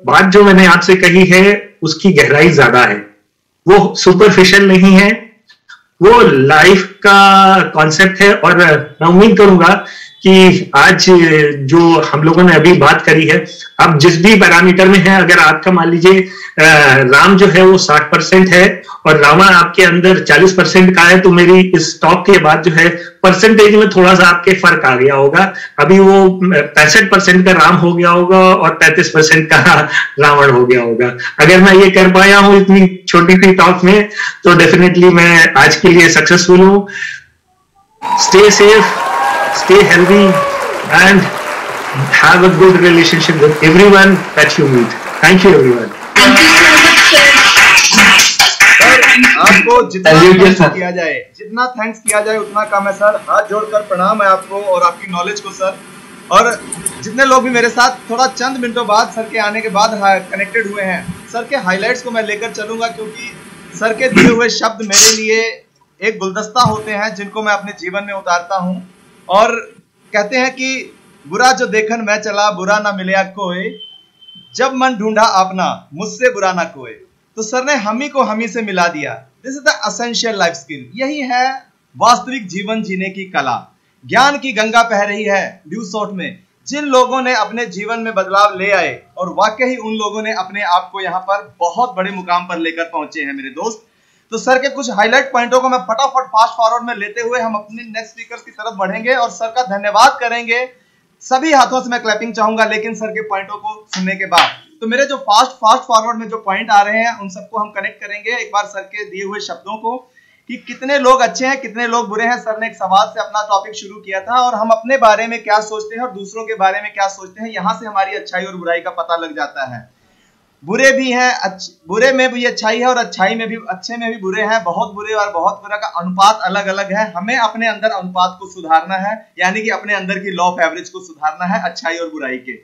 बात जो मैंने आपसे कही है उसकी गहराई ज्यादा है, वो सुपरफिशियल नहीं है, वो लाइफ का कॉन्सेप्ट है। और मैं उम्मीद करूंगा कि आज जो हम लोगों ने अभी बात करी है, आप जिस भी पैरामीटर में है, अगर आपका मान लीजिए राम जो है वो 60% है और रावण आपके अंदर 40% का है, तो मेरी इस टॉक के बाद जो है परसेंटेज में थोड़ा सा आपके फर्क आ गया होगा। अभी वो 65% का राम हो गया होगा और 35% का रावण हो गया होगा। अगर मैं ये कर पाया हूं इतनी छोटी सी टॉक में, तो डेफिनेटली मैं आज के लिए सक्सेसफुल हूं। Stay safe, stay healthy and have a good relationship with everyone that you meet. Thank you everyone. आपको जितना थैंक्स किया जाए उतना कम है सर। हाथ जोड़कर प्रणाम है आपको और आपकी नॉलेज को सर। और जितने लोग भी मेरे साथ थोड़ा चंद मिनटों बाद सर के आने के बाद कनेक्टेड हुए हैं, सर के हाइलाइट्स को मैं लेकर चलूंगा, क्योंकि सर के दिए हुए शब्द मेरे लिए एक गुलदस्ता होते हैं जिनको मैं अपने जीवन में उतारता हूं। और कहते हैं कि बुरा जो देखन मैं चला, बुरा ना मिले कोई, जब मन ढूंढा अपना, मुझसे बुरा ना कोई। तो सर ने हम ही को हम ही से मिला दिया। This is the essential life skill. यही है वास्तविक जीवन जीने की कला। ज्ञान की गंगा बह रही है ड्यू शॉट में। जिन लोगों ने अपने जीवन में बदलाव ले आए और वाकई उन लोगों ने अपने आप को यहाँ पर बहुत बड़े मुकाम पर लेकर पहुंचे हैं मेरे दोस्त। तो सर के कुछ हाईलाइट पॉइंटों को मैं फटाफट फास्ट फॉरवर्ड में लेते हुए हम अपने नेक्स्ट स्पीकर की तरफ बढ़ेंगे और सर का धन्यवाद करेंगे। सभी हाथों से मैं क्लैपिंग चाहूंगा, लेकिन सर के पॉइंटों को सुनने के बाद। तो मेरे जो फास्ट फॉरवर्ड में जो पॉइंट आ रहे हैं उन सबको हम कनेक्ट करेंगे एक बार सर के दिए हुए शब्दों को, कि कितने लोग अच्छे हैं कितने लोग बुरे हैं। सर ने एक सवाल से अपना टॉपिक शुरू किया था और हम अपने बारे में क्या सोचते हैं और दूसरों के बारे में क्या सोचते हैं, यहां से हमारी अच्छाई और बुराई का पता लग जाता है। बुरे भी हैं, बुरे में भी अच्छाई है और अच्छाई में भी, अच्छे में भी बुरे हैं। बहुत बुरे और बहुत बुरा का अनुपात अलग अलग है। हमें अपने अंदर अनुपात को सुधारना है, यानी कि अपने अंदर की लॉ ऑफ एवरेज को सुधारना है अच्छाई और बुराई के।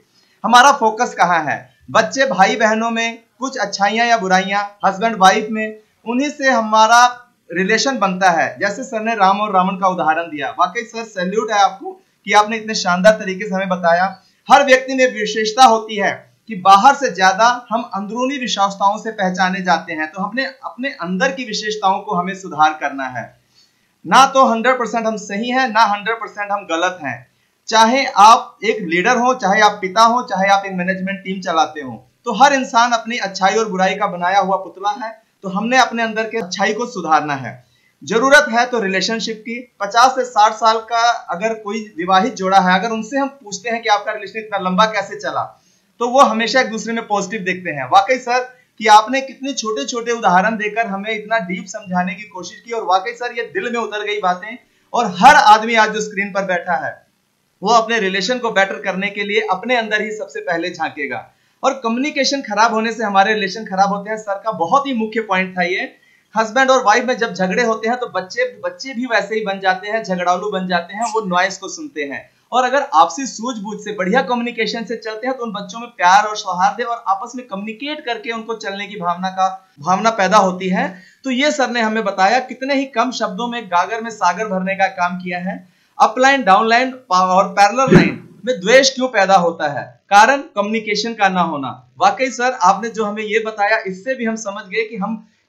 हमारा फोकस कहाँ है? बच्चे भाई बहनों में, कुछ अच्छाइयां या बुराइयां हस्बैंड वाइफ में, उन्हीं से हमारा रिलेशन बनता है। जैसे सर ने राम और रावण का उदाहरण दिया, वाकई सर सैल्यूट है आपको कि आपने इतने शानदार तरीके से हमें बताया। हर व्यक्ति में विशेषता होती है कि बाहर से ज्यादा हम अंदरूनी विशेषताओं से पहचाने जाते हैं, तो हमने अपने अंदर की विशेषताओं को हमें सुधार करना है। ना तो 100% हम सही हैं, ना 100% हम गलत हैं। चाहे आप एक लीडर हो, चाहे आप पिता हो, चाहे आप एक मैनेजमेंट टीम चलाते हो, तो हर इंसान अपनी अच्छाई और बुराई का बनाया हुआ पुतला है। तो हमने अपने अंदर के अच्छाई को सुधारना है। जरूरत है तो रिलेशनशिप की। 50 से 60 साल का अगर कोई विवाहित जोड़ा है, अगर उनसे हम पूछते हैं कि आपका रिलेशन इतना लंबा कैसे चला, तो वो हमेशा एक दूसरे में पॉजिटिव देखते हैं। वाकई सर कि आपने कितने छोटे छोटे उदाहरण देकर हमें इतना डीप समझाने की कोशिश की, और वाकई सर ये दिल में उतर गई बातें। और हर आदमी आज जो स्क्रीन पर बैठा है वो अपने रिलेशन को बेटर करने के लिए अपने अंदर ही सबसे पहले झांकेगा। और कम्युनिकेशन खराब होने से हमारे रिलेशन खराब होते हैं। सर का बहुत ही मुख्य पॉइंट था ये। हस्बैंड और वाइफ में जब झगड़े होते हैं तो बच्चे भी वैसे ही बन जाते हैं, झगड़ालू बन जाते हैं, वो नॉइस को सुनते हैं। और अगर आपसी सूझबूझ से, बढ़िया कम्युनिकेशन से चलते हैं तो उन बच्चों में प्यार और सौहार्द और आपस में कम्युनिकेट करके उनको चलने की भावना पैदा होती है। तो ये सर ने हमें बताया, कितने ही कम शब्दों में गागर में सागर भरने का काम किया है। अपलाइन, डाउनलाइन और पैरेलल लाइन में द्वेष क्यों पैदा होता है? कारण कम्युनिकेशन का ना होना। वाकई सर आपने जो हमें ये बताया, इससे भी हम समझ गए कि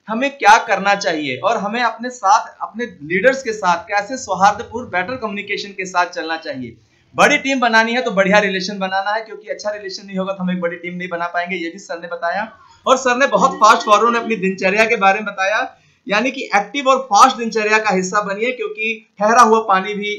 हमें क्या करना चाहिए और हमें अपने साथ, अपने लीडर्स के साथ कैसे सौहार्दपूर्ण बेटर कम्युनिकेशन के साथ चलना चाहिए। बड़ी टीम बनानी है तो बढ़िया रिलेशन बनाना है, क्योंकि अच्छा रिलेशन नहीं होगा तो हम एक बड़ी टीम नहीं बना पाएंगे। ये भी सर ने बताया। और सर ने बहुत फास्ट फॉरवर्ड में अपनी दिनचर्या के बारे में बताया, यानी कि एक्टिव और फास्ट दिनचर्या का हिस्सा बनिए, क्योंकि ठहरा हुआ पानी भी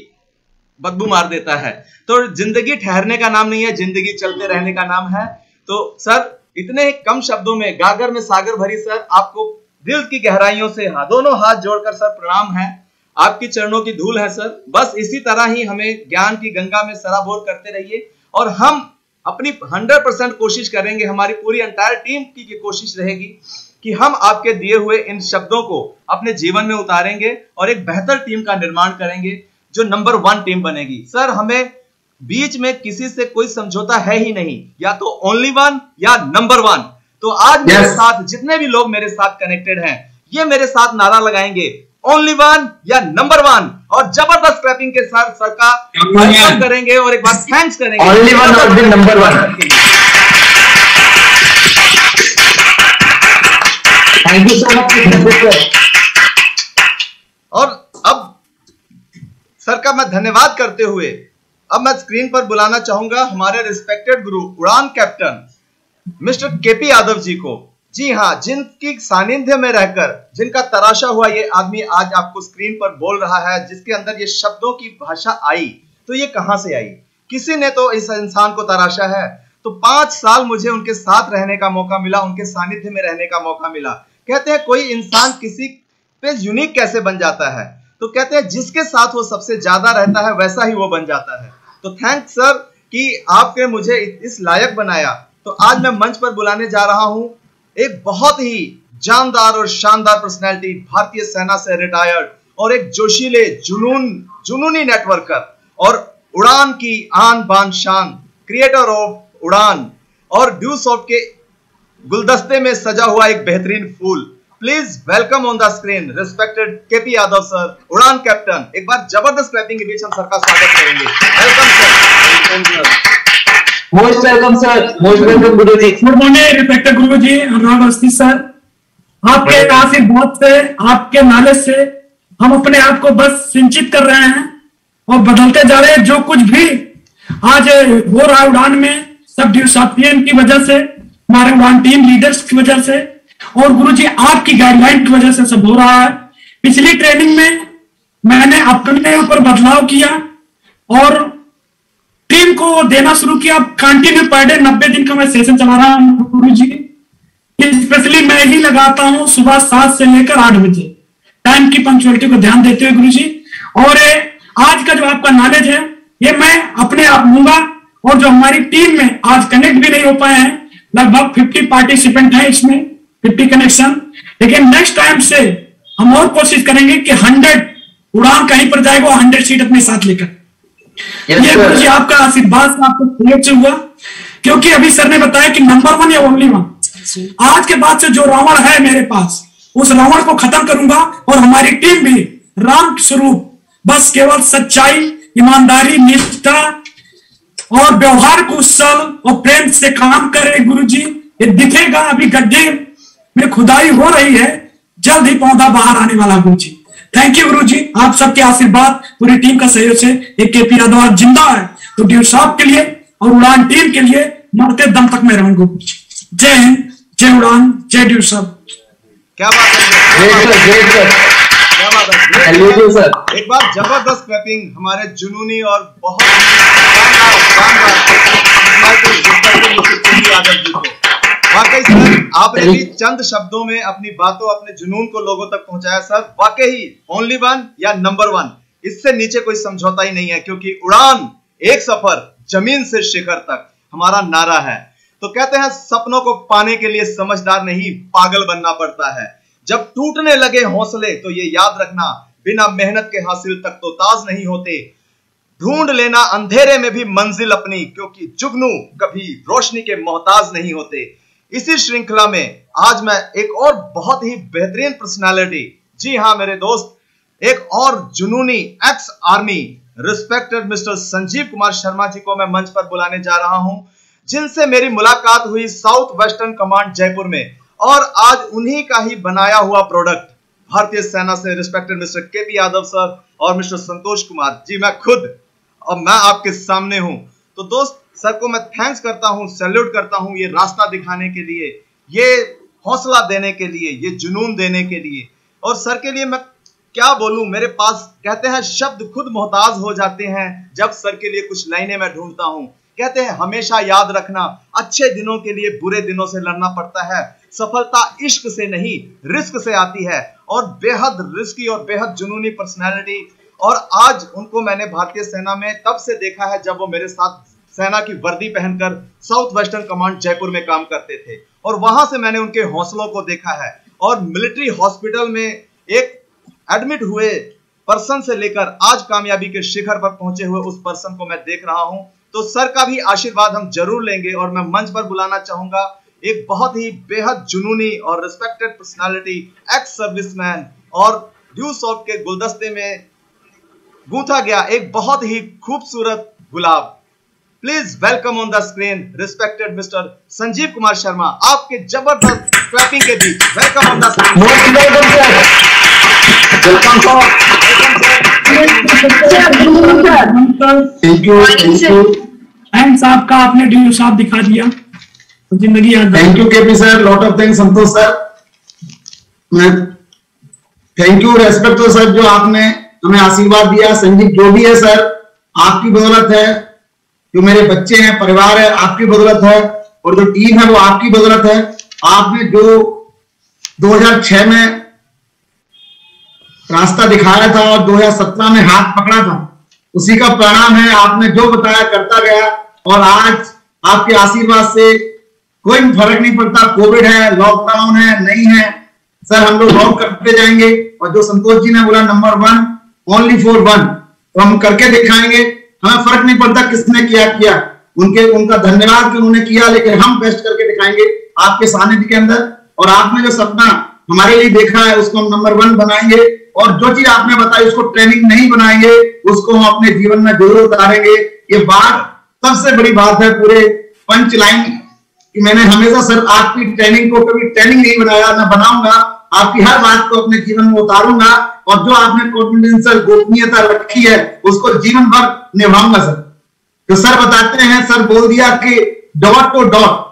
बदबू मार देता है। तो जिंदगी ठहरने का नाम नहीं है, जिंदगी चलते रहने का नाम है। तो सर इतने कम शब्दों में गागर में सागर भरी, सर आपको दिल की गहराइयों से दोनों हाथ जोड़कर सर प्रणाम है। आपकी चरणों की धूल है सर। बस इसी तरह ही हमें ज्ञान की गंगा में सराबोर करते रहिए, और हम अपनी 100% कोशिश करेंगे, हमारी पूरी एंटायर टीम की कोशिश रहेगी कि हम आपके दिए हुए इन शब्दों को अपने जीवन में उतारेंगे और एक बेहतर टीम का निर्माण करेंगे जो नंबर 1 टीम बनेगी। सर हमें बीच में किसी से कोई समझौता है ही नहीं, या तो ओनली वन या नंबर 1। तो आज मेरे साथ जितने भी लोग मेरे साथ कनेक्टेड हैं, ये मेरे साथ नारा लगाएंगे, ओनली 1 या नंबर 1, और जबरदस्त क्लैपिंग के साथ सर का वेलकम करेंगे और एक बार थैंक्स करेंगे। ओनली 1 और फिर number 1। Thank you so much. और अब सर का मैं धन्यवाद करते हुए अब मैं स्क्रीन पर बुलाना चाहूंगा हमारे रिस्पेक्टेड गुरु, उड़ान captain mister KP Yadav ji को। जी हाँ, जिनकी सानिध्य में रहकर, जिनका तराशा हुआ ये आदमी आज आपको स्क्रीन पर बोल रहा है, जिसके अंदर ये शब्दों की भाषा आई, तो ये कहां से आई? किसी ने तो इस इंसान को तराशा है। तो 5 साल मुझे उनके साथ रहने का मौका मिला, उनके सानिध्य में रहने का मौका मिला। कहते हैं कोई इंसान किसी पे यूनिक कैसे बन जाता है, तो कहते हैं जिसके साथ वो सबसे ज्यादा रहता है वैसा ही वो बन जाता है। तो थैंक्स सर कि आपने मुझे इस लायक बनाया। तो आज मैं मंच पर बुलाने जा रहा हूं एक बहुत ही जानदार और शानदार पर्सनैलिटी, भारतीय सेना से रिटायर्ड और एक जोशीले जुनूनी नेटवर्कर और उड़ान की आन बान शान, क्रिएटर ऑफ उड़ान और ड्यू सॉफ्ट के गुलदस्ते में सजा हुआ एक बेहतरीन फूल। Please welcome on the screen respected KP Yadav sir, Udaan captain. एक बार जबरदस्त क्लैपिंग के बीच हम सर का स्वागत करेंगे। Welcome sir. Most welcome sir, most welcome गुरु जी। गुड मॉर्निंग रिस्पेक्टेड गुरु जी, अनुराग अवस्थी सर। आपके आशीर्वाद से, आपके नॉलेज से हम अपने आप को बस सिंचित कर रहे हैं और बदलते जा रहे हैं। जो कुछ भी आज हो रहा है उड़ान में, सब ड्यू सॉफ्ट की वजह से, हमारे उड़ान टीम लीडर्स की वजह से और गुरुजी आपकी गाइडलाइन की वजह से सब हो रहा है। पिछली ट्रेनिंग में मैंने अपने ऊपर बदलाव किया और टीम को देना शुरू किया। कंटिन्यू पर डे 90 दिन का मैं सेशन चला रहा हूं गुरुजी। स्पेशली मैं ही लगाता हूं सुबह 7 से लेकर 8 बजे, टाइम की पंक्चुअलिटी को ध्यान देते हुए गुरुजी। और आज का जो आपका नॉलेज है ये मैं अपने आप लूंगा, और जो हमारी टीम में आज कनेक्ट भी नहीं हो पाए हैं, लगभग 50 पार्टिसिपेंट हैं इसमें, 50 कनेक्शन। लेकिन नेक्स्ट टाइम से हम और कोशिश करेंगे कि 100 उड़ान कहीं पर जाएगा, 100 सीट अपने साथ लेकर। ये गुरुजी आपका आशीर्वाद आपको से हुआ, क्योंकि अभी सर ने बताया कि नंबर 1 या ओनली 1, आज के बाद से जो रावण है मेरे पास, उस रावण को खत्म करूंगा और हमारी टीम भी राम स्वरूप बस केवल सच्चाई, ईमानदारी, निष्ठा और व्यवहार कुशल और प्रेम से काम करे। गुरुजी, ये दिखेगा, अभी गड्ढे में खुदाई हो रही है, जल्द ही पौधा बाहर आने वाला। गुरुजी थैंक यू गुरुजी, आप सबके आशीर्वाद, पूरी टीम का सहयोग से एक केपी यादव आज जिंदा है, तो ड्यू साहब के लिए और उड़ान टीम के लिए मरते दम तक मैं रहूंगा। गुरुजी जय हिंद, जय उड़ान, जय ड्यू साहब। क्या बात है, क्या बात है सर। एक बार जबरदस्त क्लैपिंग हमारे जुनूनी और बहुत वाकई सर, आपने भी चंद शब्दों में अपनी बातों, अपने जुनून को लोगों तक पहुंचाया सर। वाकई ओनली वन या नंबर वन, इससे नीचे कोई समझौता ही नहीं है, क्योंकि उड़ान एक सफर जमीन से शिखर तक हमारा नारा है। तो कहते हैं सपनों को पाने के लिए समझदार नहीं, पागल बनना पड़ता है। जब टूटने लगे हौसले तो ये याद रखना, बिना मेहनत के हासिल तक तो ताज नहीं होते। ढूंढ लेना अंधेरे में भी मंजिल अपनी, क्योंकि जुगनू कभी रोशनी के मोहताज नहीं होते। इसी श्रृंखला में आज मैं एक और बहुत ही बेहतरीन पर्सनालिटी, जी हाँ मेरे दोस्त, एक और जुनूनी ex army respected mister Sanjeev Kumar Sharma ji को मैं मंच पर बुलाने जा रहा हूं, जिनसे मेरी मुलाकात हुई साउथ वेस्टर्न कमांड जयपुर में, और आज उन्हीं का ही बनाया हुआ प्रोडक्ट भारतीय सेना से respected mister KP Yadav sir और मिस्टर संतोष कुमार जी, मैं खुद और मैं आपके सामने हूं। तो दोस्त, सर को मैं थैंक्स करता हूं, सैल्यूट करता हूं, ये रास्ता दिखाने के लिए, ये हौसला देने के लिए, ये जुनून देने के लिए। और सर के लिए मैं क्या बोलूं, मेरे पास कहते हैं शब्द खुद मोहताज हो जाते हैं जब सर के लिए कुछ लाइनें मैं ढूंढता हूं। कहते हैं हमेशा याद रखना, अच्छे दिनों के लिए बुरे दिनों से लड़ना पड़ता है। सफलता इश्क से नहीं, रिस्क से आती है, और बेहद रिस्की और बेहद जुनूनी पर्सनैलिटी। और आज उनको मैंने भारतीय सेना में तब से देखा है जब वो मेरे साथ सेना की वर्दी पहनकर साउथ वेस्टर्न कमांड जयपुर में काम करते थे, और वहां से मैंने उनके हौसलों को देखा है। और मिलिट्री हॉस्पिटल में एक एडमिट हुए पर्सन से लेकर आज कामयाबी के शिखर पर पहुंचे हुए उस पर्सन को मैं देख रहा हूं। तो सर का भी आशीर्वाद हम जरूर लेंगे, और मैं मंच पर बुलाना चाहूंगा एक बहुत ही बेहद जुनूनी और रिस्पेक्टेड पर्सनालिटी, एक्स सर्विसमैन, और ड्यू सॉफ्ट के गुलदस्ते में गूंथा गया एक बहुत ही खूबसूरत गुलाब। Please welcome on the screen respected mister Sanjeev Kumar Sharma. आपके जबरदस्त क्लैपिंग के बीच welcome on the screen. Thanks आपका, आपने ड्यू साहब दिखा दिया, जिंदगी याद। Thank you KP sir, lot of thanks Santosh sir, thank you respect sir, जो आपने हमें आशीर्वाद दिया। संजीव जो भी है सर, आपकी बदौलत है, जो मेरे बच्चे हैं, परिवार है, आपकी बदौलत है, और जो टीम है वो आपकी बदौलत है। आपने जो 2006 में रास्ता दिखाया था और 2017 में हाथ पकड़ा था, उसी का परिणाम है। आपने जो बताया करता गया, और आज आपके आशीर्वाद से कोई फर्क नहीं पड़ता, कोविड है, लॉकडाउन है, नहीं है सर, हम लोग वर्क करते जाएंगे। और जो संतोष जी ने बोला number one, only for one, तो हम करके दिखाएंगे। हमें फर्क नहीं पड़ता किसने किया, उनका धन्यवाद कि उन्होंने किया, लेकिन हम बेस्ट करके दिखाएंगे आपके सानिध्य के अंदर। और आपने जो सपना हमारे लिए देखा है उसको हम नंबर वन बनाएंगे, और जो चीज आपने बताई उसको ट्रेनिंग नहीं बनाएंगे, उसको हम अपने जीवन में जरूर उतारेंगे। ये बात सबसे बड़ी बात है पूरे पंच लाइन कि मैंने हमेशा सर आपकी ट्रेनिंग को कभी ट्रेनिंग नहीं बनाया, ना बनाऊंगा। आपकी हर बात को अपने जीवन में उतारूंगा, और जो आपने कॉन्फिडेंशियल गोपनीयता रखी है उसको जीवन भर निभाऊंगा सर। तो सर बताते हैं, सर बोल दिया कि डॉट टू डॉट,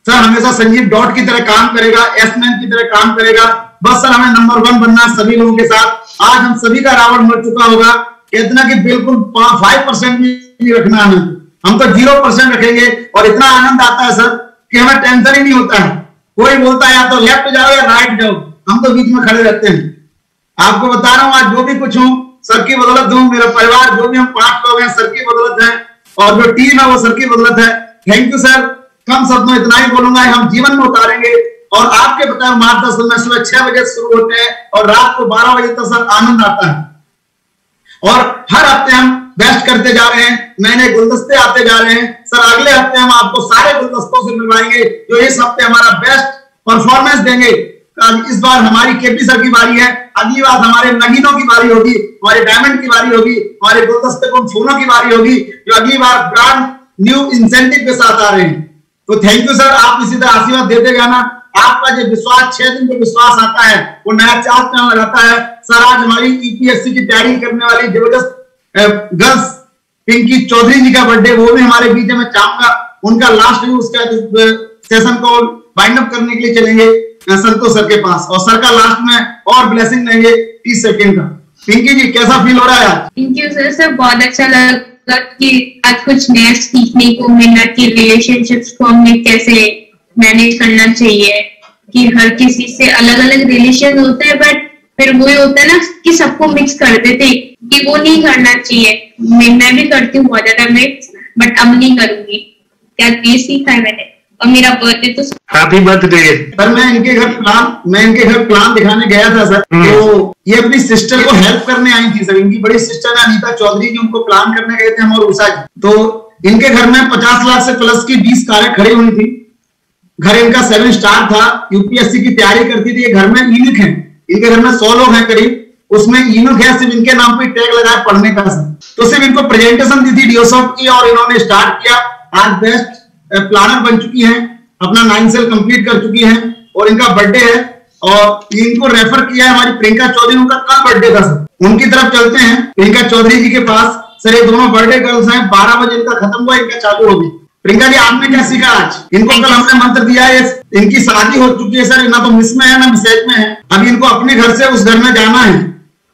सर हमेशा संजीव डॉट की तरह काम करेगा, एसमैन की तरह काम करेगा। बस सर हमें नंबर वन बनना सभी लोगों के साथ। आज हम सभी का रावण मर चुका होगा, इतना कि बिल्कुल 5% भी नहीं रखना है, हम तो 0% रखेंगे। और इतना आनंद आता है सर कि हमें टेंशन ही नहीं होता है। कोई बोलता है या तो लेफ्ट जाओ या राइट जाओ, हम तो बीच में खड़े रहते हैं। आपको बता रहा हूं, आज जो भी कुछ हूं सर की बदौलत हूं, मेरा परिवार जो भी हम 5 लोग हैं सर की बदौलत है, और जो टीम है वो सर की बदौलत है। थैंक यू सर, कम शब्दों में इतना ही बोलूंगा, हम जीवन में उतारेंगे। और आपके बताए मार्गदर्शन में सुबह 6 बजे शुरू होते हैं और रात को 12 बजे तक सर आनंद आता है। और हर हफ्ते हम बेस्ट करते जा रहे हैं, नए नए गुलदस्ते आते जा रहे हैं। सर अगले हफ्ते हम आपको सारे गुलदस्तों से मिलवाएंगे जो इस हफ्ते हमारा बेस्ट परफॉर्मेंस देंगे। इस बार हमारी केपी सर की बारी है, अगली बार हमारे नगीनों की बारी होगी, हमारे डायमंड की बारी होगी, हमारे गुलदस्ते को फूलों की बारी होगी जो अगली बार ब्रांड न्यू इंसेंटिव के साथ आ रहे हैं। तो थैंक यू सर, आप इसी तरह आशीर्वाद देते जाना। आपका जो विश्वास 6 दिन पे विश्वास आता है वो नया चार्ज लगाता है। सर आज हमारी यूपीएससी की तैयारी करने वाली जबरदस्त गर्ल्स पिंकी चौधरी जी का बर्थडे, वो भी हमारे बीच में चाहूंगा उनका लास्ट भी उसका सेशन को वाइंड अप करने के लिए चलेंगे संतोष सर के पास, और सर का लास्ट में और ब्लेसिंग लेंगे 30 सेकेंड का। पिंकी जी कैसा फील हो रहा है? थैंक यू सर, सर बहुत अच्छा लगा कि आज कुछ नया सीखने को मिला कि रिलेशनशिप्स को हमें कैसे मैनेज करना चाहिए, कि हर किसी से अलग अलग रिलेशन होते हैं बट फिर वो होता है ना कि सबको मिक्स कर देते, कि वो नहीं करना चाहिए। मैं भी करती हूँ बहुत ज्यादा मिक्स, बट अब नहीं करूंगी। क्या ये सीखा है मैंने। और मेरा बर्थडे तो हैप्पी बर्थडे सर। मैं इनके घर प्लान दिखाने गया था सर, तो ये अपनी सिस्टर को हेल्प करने आई थी सर। इनकी बड़ी सिस्टर है अनीता चौधरी जी, उनको प्लान करने गए थे हम और उषा जी। तो इनके घर में 50 लाख से प्लस की 20 कारें खड़ी हुई थी। घर इनका 7 स्टार था, यूपीएससी की तैयारी करती थी। ये घर में यूनिक है, इनके घर में 100 लोग हैं करीब, उसमें यूनिक है सिर्फ इनके नाम पे टैग लगाया पढ़ने का सर। तो सिर्फ इनको प्रेजेंटेशन दी थी डियोसॉफ्ट की और इन्होंने स्टार्ट किया। आज बेस्ट प्लानर बन चुकी हैं, अपना 9 सेल कंप्लीट कर चुकी हैं और इनका बर्थडे है। और इनको रेफर किया है हमारी प्रियंका चौधरी, उनका कल बर्थडे था सर। उनकी तरफ चलते हैं प्रियंका चौधरी जी के पास। सर ये दोनों बर्थडे गर्ल्स हैं, 12 बजे इनका खत्म हुआ, इनका चालू होगी। प्रियंका जी आपने क्या सीखा आज? इनको कल हमने मंत्र दिया है, इनकी शादी हो चुकी है सर, ना तो मिस में है ना मिसेज में है। अभी इनको अपने घर से उस घर में जाना है,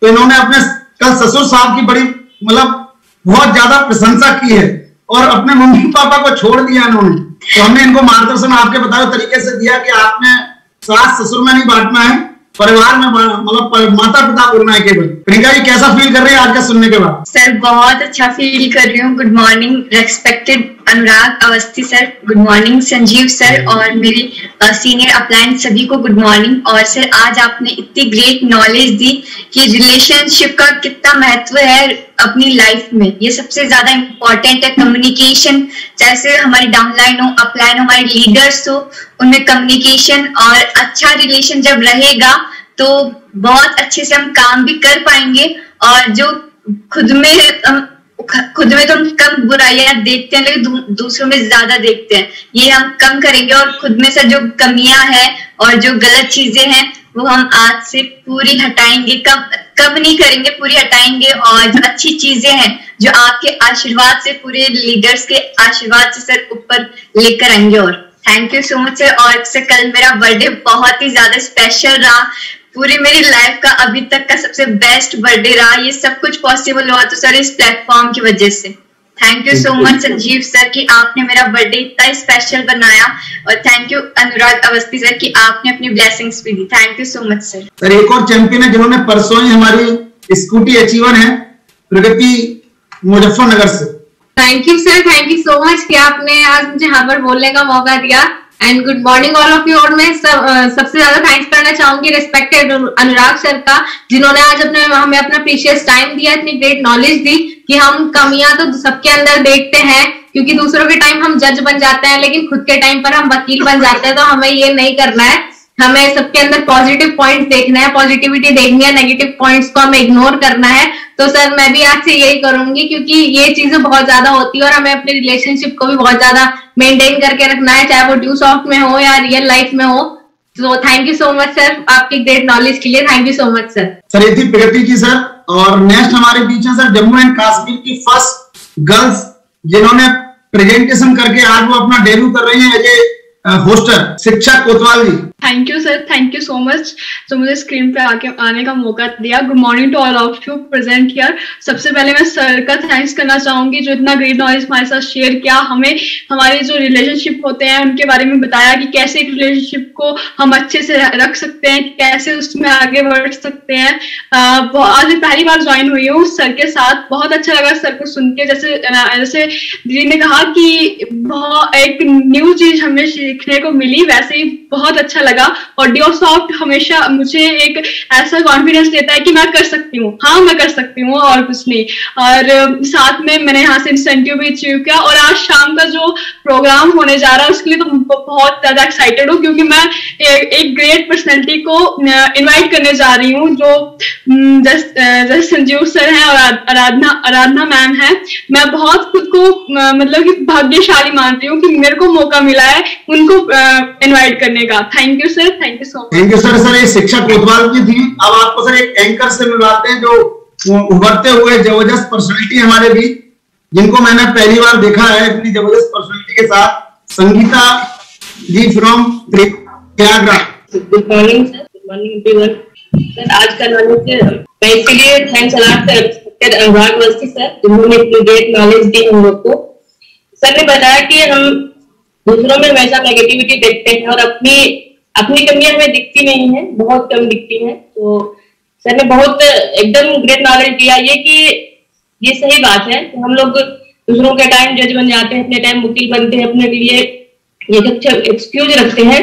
तो इन्होंने अपने कल ससुर साहब की बड़ी मतलब बहुत ज्यादा प्रशंसा की है और अपने मम्मी पापा को छोड़ दिया इन्होंने। तो हमने इनको मार्गदर्शन आपके बताए तरीके से दिया कि आपने सास ससुर में नहीं बांटना है, परिवार में मतलब माता पिता बोलना है केवल। प्रियंका जी कैसा फील कर रही है आज का सुनने के बाद? सर बहुत अच्छा फील कर रही हूँ। Good morning respected Anurag Awasthi sir, good morning Sanjeev sir और मेरे सीनियर अपलायंस सभी को गुड मॉर्निंग। और सर आज आपने इतनी ग्रेट नॉलेज दी कि रिलेशनशिप का कितना महत्व है अपनी लाइफ में। ये सबसे ज्यादा इम्पोर्टेंट है, कम्युनिकेशन। जैसे हमारी डाउनलाइन हो अपलाइन हो हमारे लीडर्स हो, उनमें कम्युनिकेशन और अच्छा रिलेशन जब रहेगा तो बहुत अच्छे से हम काम भी कर पाएंगे। और जो खुद में तो हम कम बुराइयां देखते हैं लेकिन दूसरों में ज्यादा देखते हैं, ये हम कम करेंगे। और खुद में से जो कमियां हैं और जो गलत चीजें हैं वो हम आज से पूरी हटाएंगे, कम नहीं करेंगे, पूरी हटाएंगे। और जो अच्छी चीजें हैं जो आपके आशीर्वाद से, पूरे लीडर्स के आशीर्वाद से सर ऊपर लेकर आएंगे। और thank you so much sir. और सर कल मेरा बर्थडे बहुत ही ज्यादा स्पेशल रहा, पूरी मेरी लाइफ का अभी तक का सबसे बेस्ट बर्थडे रहा। ये सब कुछ पॉसिबल हुआ तो सर इस प्लेटफॉर्म की वजह से। Thank you so much Sanjeev sir कि आपने मेरा बर्थडे इतना स्पेशल बनाया। और thank you Anurag Awasthi sir कि आपने अपनी ब्लेसिंग्स भी दी। Thank you so much sir. Sir एक और चैंपियन है जिन्होंने परसों ही हमारी स्कूटी अचीवर है, प्रगति मुजफ्फरनगर से। Thank you sir, thank you so much कि आपने आज मुझे यहाँ पर बोलने का मौका दिया। And good morning all of you. और मैं सबसे ज्यादा थैंक्स करना चाहूंगी रिस्पेक्टेड अनुराग सर का, जिन्होंने आज हमें अपना प्रीशियस टाइम दिया, इतनी ग्रेट नॉलेज दी कि हम कमियां तो सबके अंदर देखते हैं, क्योंकि दूसरों के टाइम हम जज बन जाते हैं लेकिन खुद के टाइम पर हम वकील बन जाते हैं। तो हमें ये नहीं करना है, हमें सबके अंदर पॉजिटिव पॉइंट्स देखना है, पॉजिटिविटी देखनी है, नेगेटिव पॉइंट्स को हमें इग्नोर करना है। तो सर मैं भी आज से यही करूंगी, क्योंकि ये चीजें बहुत ज्यादा होती है और हमें अपने रिलेशनशिप को भी बहुत ज्यादा मेंटेन करके रखना है, चाहे वो ड्यू सॉफ्ट में हो या रियल लाइफ में हो। तो thank you so much sir आपकी ग्रेट नॉलेज के लिए। Thank you so much sir. Sir ये थी प्रगति जी सर। और नेक्स्ट हमारे बीच है सर जम्मू एंड कश्मीर की फर्स्ट गर्ल्स जिन्होंने प्रेजेंटेशन करके आज वो अपना डेब्यू कर रही है as hoster, Shiksha Kotwal ji. Thank you sir, thank you so much जो मुझे स्क्रीन पे आने का मौका दिया। Good morning to all of you present here. सबसे पहले मैं सर का थैंक्स करना चाहूंगी जो इतना ग्रेट नॉलेज हमारे साथ शेयर किया, हमें हमारे जो रिलेशनशिप होते हैं उनके बारे में बताया कि कैसे एक रिलेशनशिप को हम अच्छे से रख सकते हैं, कैसे उसमें आगे बढ़ सकते हैं। आज मैं पहली बार ज्वाइन हुई हूँ सर के साथ, बहुत अच्छा लगा सर को सुन के। जैसे दीदी ने कहा कि एक न्यू चीज हमें सीखने को मिली, वैसे ही बहुत अच्छा लगा। और ड्यूसॉफ्ट हमेशा मुझे एक ऐसा कॉन्फिडेंस देता है कि मैं कर सकती हूँ, हाँ मैं कर सकती हूँ और कुछ नहीं। और साथ में मैंने यहाँ से इंसेंटिव भी अचीव किया। और आज शाम का जो प्रोग्राम होने जा रहा है उसके लिए तो बहुत ज्यादा एक्साइटेड हूँ, क्योंकि मैं एक ग्रेट पर्सनैलिटी को इनवाइट करने जा रही हूँ, जो जैसे संजीव सर हैं और आराधना मैम है। मैं बहुत खुद को मतलब कि भाग्यशाली मानती हूँ कि मेरे को मौका मिला है उनको इनवाइट करने का। Thank you sir, thank you so much. Thank you sir. Sir ये शिक्षा कोतवाल की थी। अब आपको सर एक एंकर से मिलवाते हैं जो उभरते हुए जबरदस्त पर्सनैलिटी हमारे बीच, जिनको मैंने पहली बार देखा है अपनी जबरदस्त पर्सनैलिटी के साथ, Sangeeta ji from Prayagraj. Good morning sir, good morning everyone. Sir आज का नॉलेज मैं इसलिए thanks a lot sir Anurag Awasthi sir, जिन्होंने इतनी ग्रेट नॉलेज दी हम लोग को। सर ने बताया कि हम दूसरों में हमेशा नेगेटिविटी देखते हैं और अपनी कमियां हमें दिखती नहीं है, बहुत कम दिखती हैं। तो सर ने बहुत एकदम ग्रेट नॉलेज दिया ये कि ये सही बात है कि हम लोग दूसरों के टाइम जज बन जाते हैं, अपने टाइम वकील बनते हैं, अपने लिए ये एक्सक्यूज रखते हैं।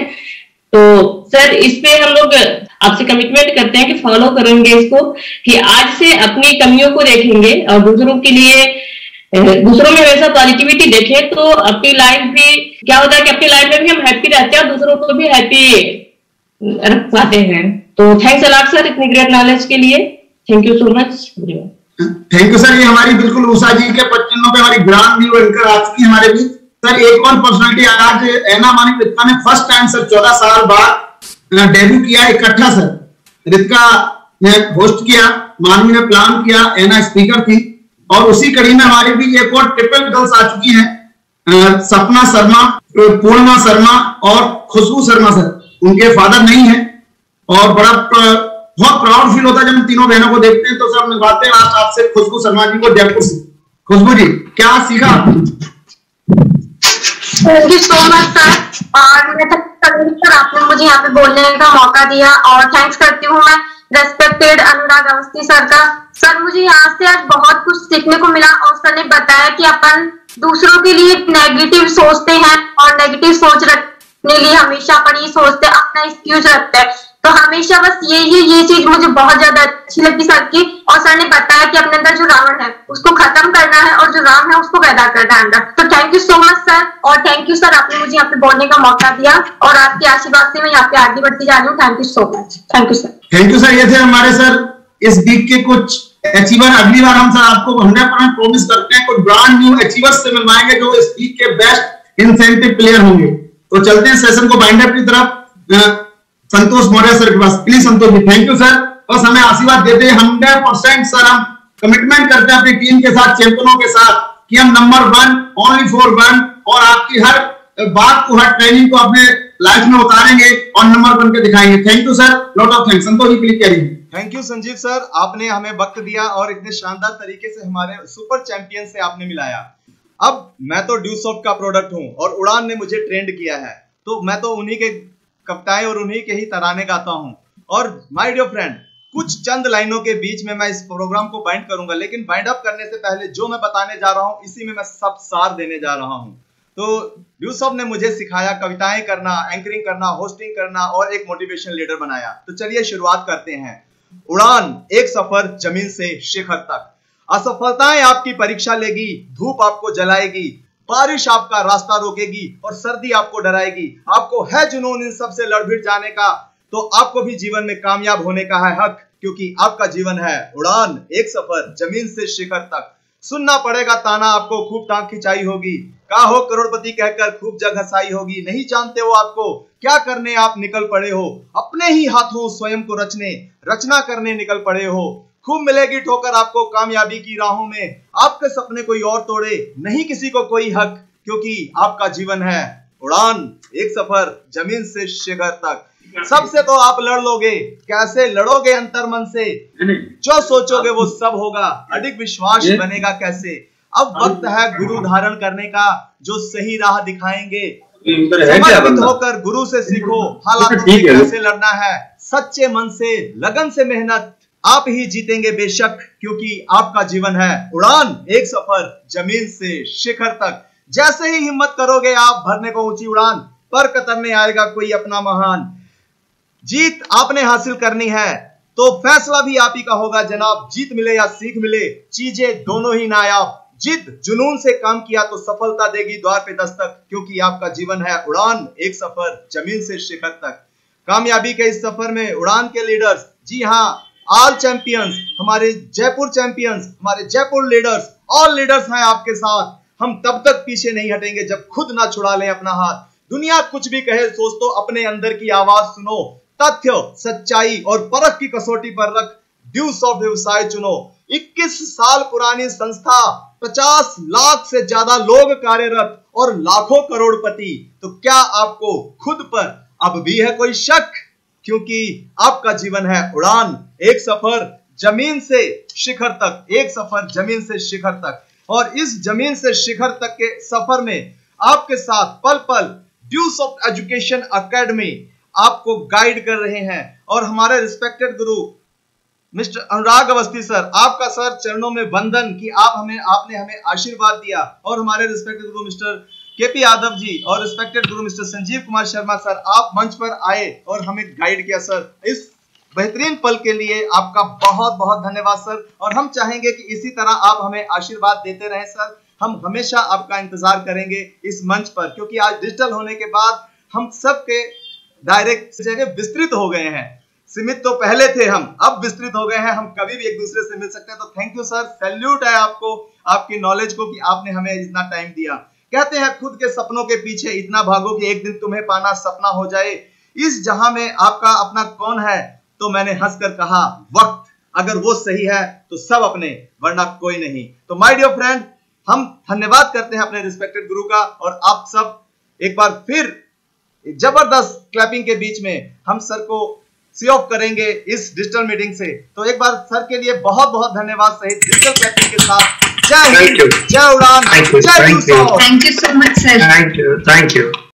तो सर इस पे हम लोग आपसे कमिटमेंट करते हैं कि फॉलो करेंगे इसको, कि आज से अपनी कमियों को देखेंगे और दूसरों के लिए, दूसरों में वैसा पॉजिटिविटी देखें तो अपनी लाइफ भी क्या होता है कि अपनी लाइफ में भी हम हैप्पी रहते हैं और दूसरों को भी हैप्पी रख पाते हैं। तो थैंक्स अलॉट सर इतनी ग्रेट नॉलेज के लिए। Thank you so much. Thank you sir. ये हमारी बिल्कुल उषा जी के 55 पे हमारी ग्रांड न्यू एंकर आ चुकी है हमारे बीच। सर एक और पर्सनालिटी आज ऐना मानिक रितिका ने फर्स्ट टाइम सर 14 साल बाद डेब्यू किया इकट्ठा। सर रितिका ने होस्ट किया, मानवी ने प्लान किया, ऐना स्पीकर थी। और उसी कड़ी में हमारी भी एक और ट्रिपल गर्ल्स आ चुकी हैं, सपना शर्मा, पूर्णिमा शर्मा और खुशबू शर्मा। सर उनके फादर नहीं है और बहुत प्राउड फील होता है जब हम तीनों बहनों को देखते हैं। तो सर मिलवाते हैं आज आपसे खुशबू शर्मा जी को जयपुर से। खुशबू जी क्या सीखा? Thank you so much sir. और सर आपने मुझे यहाँ पे बोलने का मौका दिया और थैंक्स करती हूँ मैं रेस्पेक्टेड अनुराग अवस्थी सर का। सर मुझे यहाँ से आज बहुत कुछ सीखने को मिला और सर ने बताया कि अपन दूसरों के लिए नेगेटिव सोचते हैं और नेगेटिव सोच रखने लिए हमेशा अपन ये सोचते हैं, अपना एक्सक्यूज रखते हैं। तो हमेशा बस ये चीज मुझे बहुत ज्यादा अच्छी लगी सर की। और सर ने बताया कि अपने अंदर जो रावण है उसको खत्म करना है और जो राम है उसको पैदा करना है अंदर। तो thank you so much sir. और थैंक यू सर आपने मुझे यहाँ पे बोलने का मौका दिया और आपके आशीर्वाद से मैं यहाँ पे आगे बढ़ती जा रही हूँ। Thank you so much. Thank you sir. Thank you sir. ये थे हमारे सर इस वीक के कुछ अचीवर। अगली बार हम सर आपको 100% प्रॉमिस करते हैं कुछ ब्रांड न्यू अचीवर्स से मिलवाएंगे जो इस वीक के बेस्ट इंसेंटिव प्लेयर होंगे। तो चलते हैं सेशन को बाइंड अप की तरफ। संतोष मौर्य सर के पास, please Santosh ji. Thank you sir. बस हमें आशीर्वाद देते हैं 100% सर। हम कमिटमेंट करते हैं अपनी टीम के साथ, चैंपियनों के साथ कि हम नंबर 1 ओनली फॉर 1 और आपकी हर बात को, हर ट्रेनिंग को अपने लाइफ में उतारेंगे और नंबर 1 के दिखाएंगे। Thank you sir, lot of thanks. Santosh ji please करिए। थैंक यू संजीव सर, आपने हमें वक्त दिया और इतने शानदार तरीके से हमारे सुपर चैंपियन से आपने मिलाया। अब मैं तो ड्यूसॉफ्ट का प्रोडक्ट हूं और उड़ान ने मुझे ट्रेंड किया है, तो मैं तो उन्हीं के कविताएं और उन्हीं के ही तराने गाता हूं। और माय डियर फ्रेंड, कुछ चंद लाइनों के बीच में मैं इस प्रोग्राम को बाइंड करूंगा, लेकिन बाइंड अप करने से पहले जो मैं बताने जा रहा हूं इसी में मैं सब सार देने जा रहा हूं। तो ड्यूसॉफ्ट ने मुझे सिखाया कविताएं करना, एंकरिंग करना, होस्टिंग करना और एक मोटिवेशन लीडर बनाया। तो चलिए शुरुआत करते हैं। उड़ान, एक सफर जमीन से शिखर तक। असफलताएं आपकी परीक्षा लेगी, धूप आपको जलाएगी, बारिश आपका रास्ता रोकेगी और सर्दी आपको डराएगी। आपको है जुनून इन सब से लड़ भिड़ जाने का, तो आपको भी जीवन में कामयाब होने का है हक, क्योंकि आपका जीवन है उड़ान, एक सफर जमीन से शिखर तक। सुनना पड़ेगा ताना आपको, खूब टांग खिंचाई होगी, का हो करोड़पति कहकर खूब जग हंसाई होगी। नहीं जानते हो आपको क्या करने आप निकल पड़े हो, अपने ही हाथों स्वयं को रचना करने निकल पड़े हो। खूब मिलेगी ठोकर आपको कामयाबी की राहों में, आपके सपने कोई और तोड़े नहीं किसी को कोई हक, क्योंकि आपका जीवन है उड़ान, एक सफर जमीन से शिखर तक। सबसे तो आप लड़ लोगे, कैसे लड़ोगे अंतर मन से, जो सोचोगे वो सब होगा, अडिग विश्वास बनेगा कैसे। अब वक्त है गुरु धारण करने का, जो सही राह दिखाएंगे। समर्पित होकर गुरु से सीखो, हालातों से कैसे लड़ना है, सच्चे मन से लगन से मेहनत, आप ही जीतेंगे बेशक, क्योंकि आपका जीवन है उड़ान, एक सफर जमीन से शिखर तक। जैसे ही हिम्मत करोगे आप भरने को ऊंची उड़ान, पर कतर में आएगा कोई अपना महान। जीत आपने हासिल करनी है तो फैसला भी आप ही का होगा जनाब। जीत मिले या सीख मिले, चीजें दोनों ही नायाब। जिद जुनून से काम किया तो सफलता देगी द्वार पे दस्तक, क्योंकि आपका जीवन है उड़ान, एक सफर जमीन से शिखर तक। कामयाबी के इस सफर में उड़ान के लीडर्स, जी हाँ, ऑल चैंपियंस, हमारे जयपुर चैंपियंस, हमारे जयपुर लीडर्स, ऑल लीडर्स हैं आपके साथ। हम तब तक पीछे नहीं हटेंगे जब खुद ना छुड़ा लें अपना हाथ। दुनिया कुछ भी कहे दोस्तों, अपने अंदर की आवाज सुनो। तथ्य, सच्चाई और परख की कसौटी पर रख ड्यूस ऑफ व्यवसाय चुनो। 21 साल पुरानी संस्था, 50 लाख से ज्यादा लोग कार्यरत और लाखों करोड़पति। तो क्या आपको खुद पर अब भी है कोई शक? क्योंकि आपका जीवन है उड़ान, एक सफर जमीन से शिखर तक, एक सफर जमीन से शिखर तक। और इस जमीन से शिखर तक के सफर में आपके साथ पल पल ड्यूस ऑफ एजुकेशन एकेडमी आपको गाइड कर रहे हैं। और हमारे रिस्पेक्टेड गुरु मिस्टर अनुराग अवस्थी सर, आपका सर चरणों में वंदन कि आपने हमें आशीर्वाद दिया। और हमारे रिस्पेक्टेड गुरु मिस्टर केपी यादव जी और रिस्पेक्टेड गुरु मिस्टर संजीव कुमार शर्मा सर, आप मंच पर आए और हमें गाइड किया सर। इस बेहतरीन पल के लिए आपका बहुत बहुत धन्यवाद सर। और हम चाहेंगे कि इसी तरह आप हमें आशीर्वाद देते रहें सर। हम हमेशा आपका इंतजार करेंगे इस मंच पर, क्योंकि आज डिजिटल होने के बाद हम सबके डायरेक्ट जगह विस्तृत हो गए हैं। सीमित तो पहले थे हम, अब विस्तृत हो गए हैं, हम कभी भी एक दूसरे से मिल सकते हैं। तो थैंक यू सर, सैल्यूट है आपको, आपकी नॉलेज को, कि आपने हमें इतना टाइम दिया। कहते हैं खुद के सपनों के पीछे इतना भागो कि एक दिन तुम्हें पाना सपना हो जाए। इस जहां में आपका अपना कौन है? तो मैंने हंसकर कहा वक्त। अगर वो सही है तो सब अपने, वरना कोई नहीं। तो माय डियर फ्रेंड, हम धन्यवाद करते हैं अपने रिस्पेक्टेड गुरु का। और आप सब एक बार फिर जबरदस्त क्लैपिंग के बीच में हम सर को सी ऑफ करेंगे इस डिजिटल मीटिंग से। तो एक बार सर के लिए बहुत बहुत धन्यवाद सहित डिजिटल क्लैपिंग के साथ जय हिंद, जय उड़ान, जय Deusoft. Thank you so much sir. Thank you.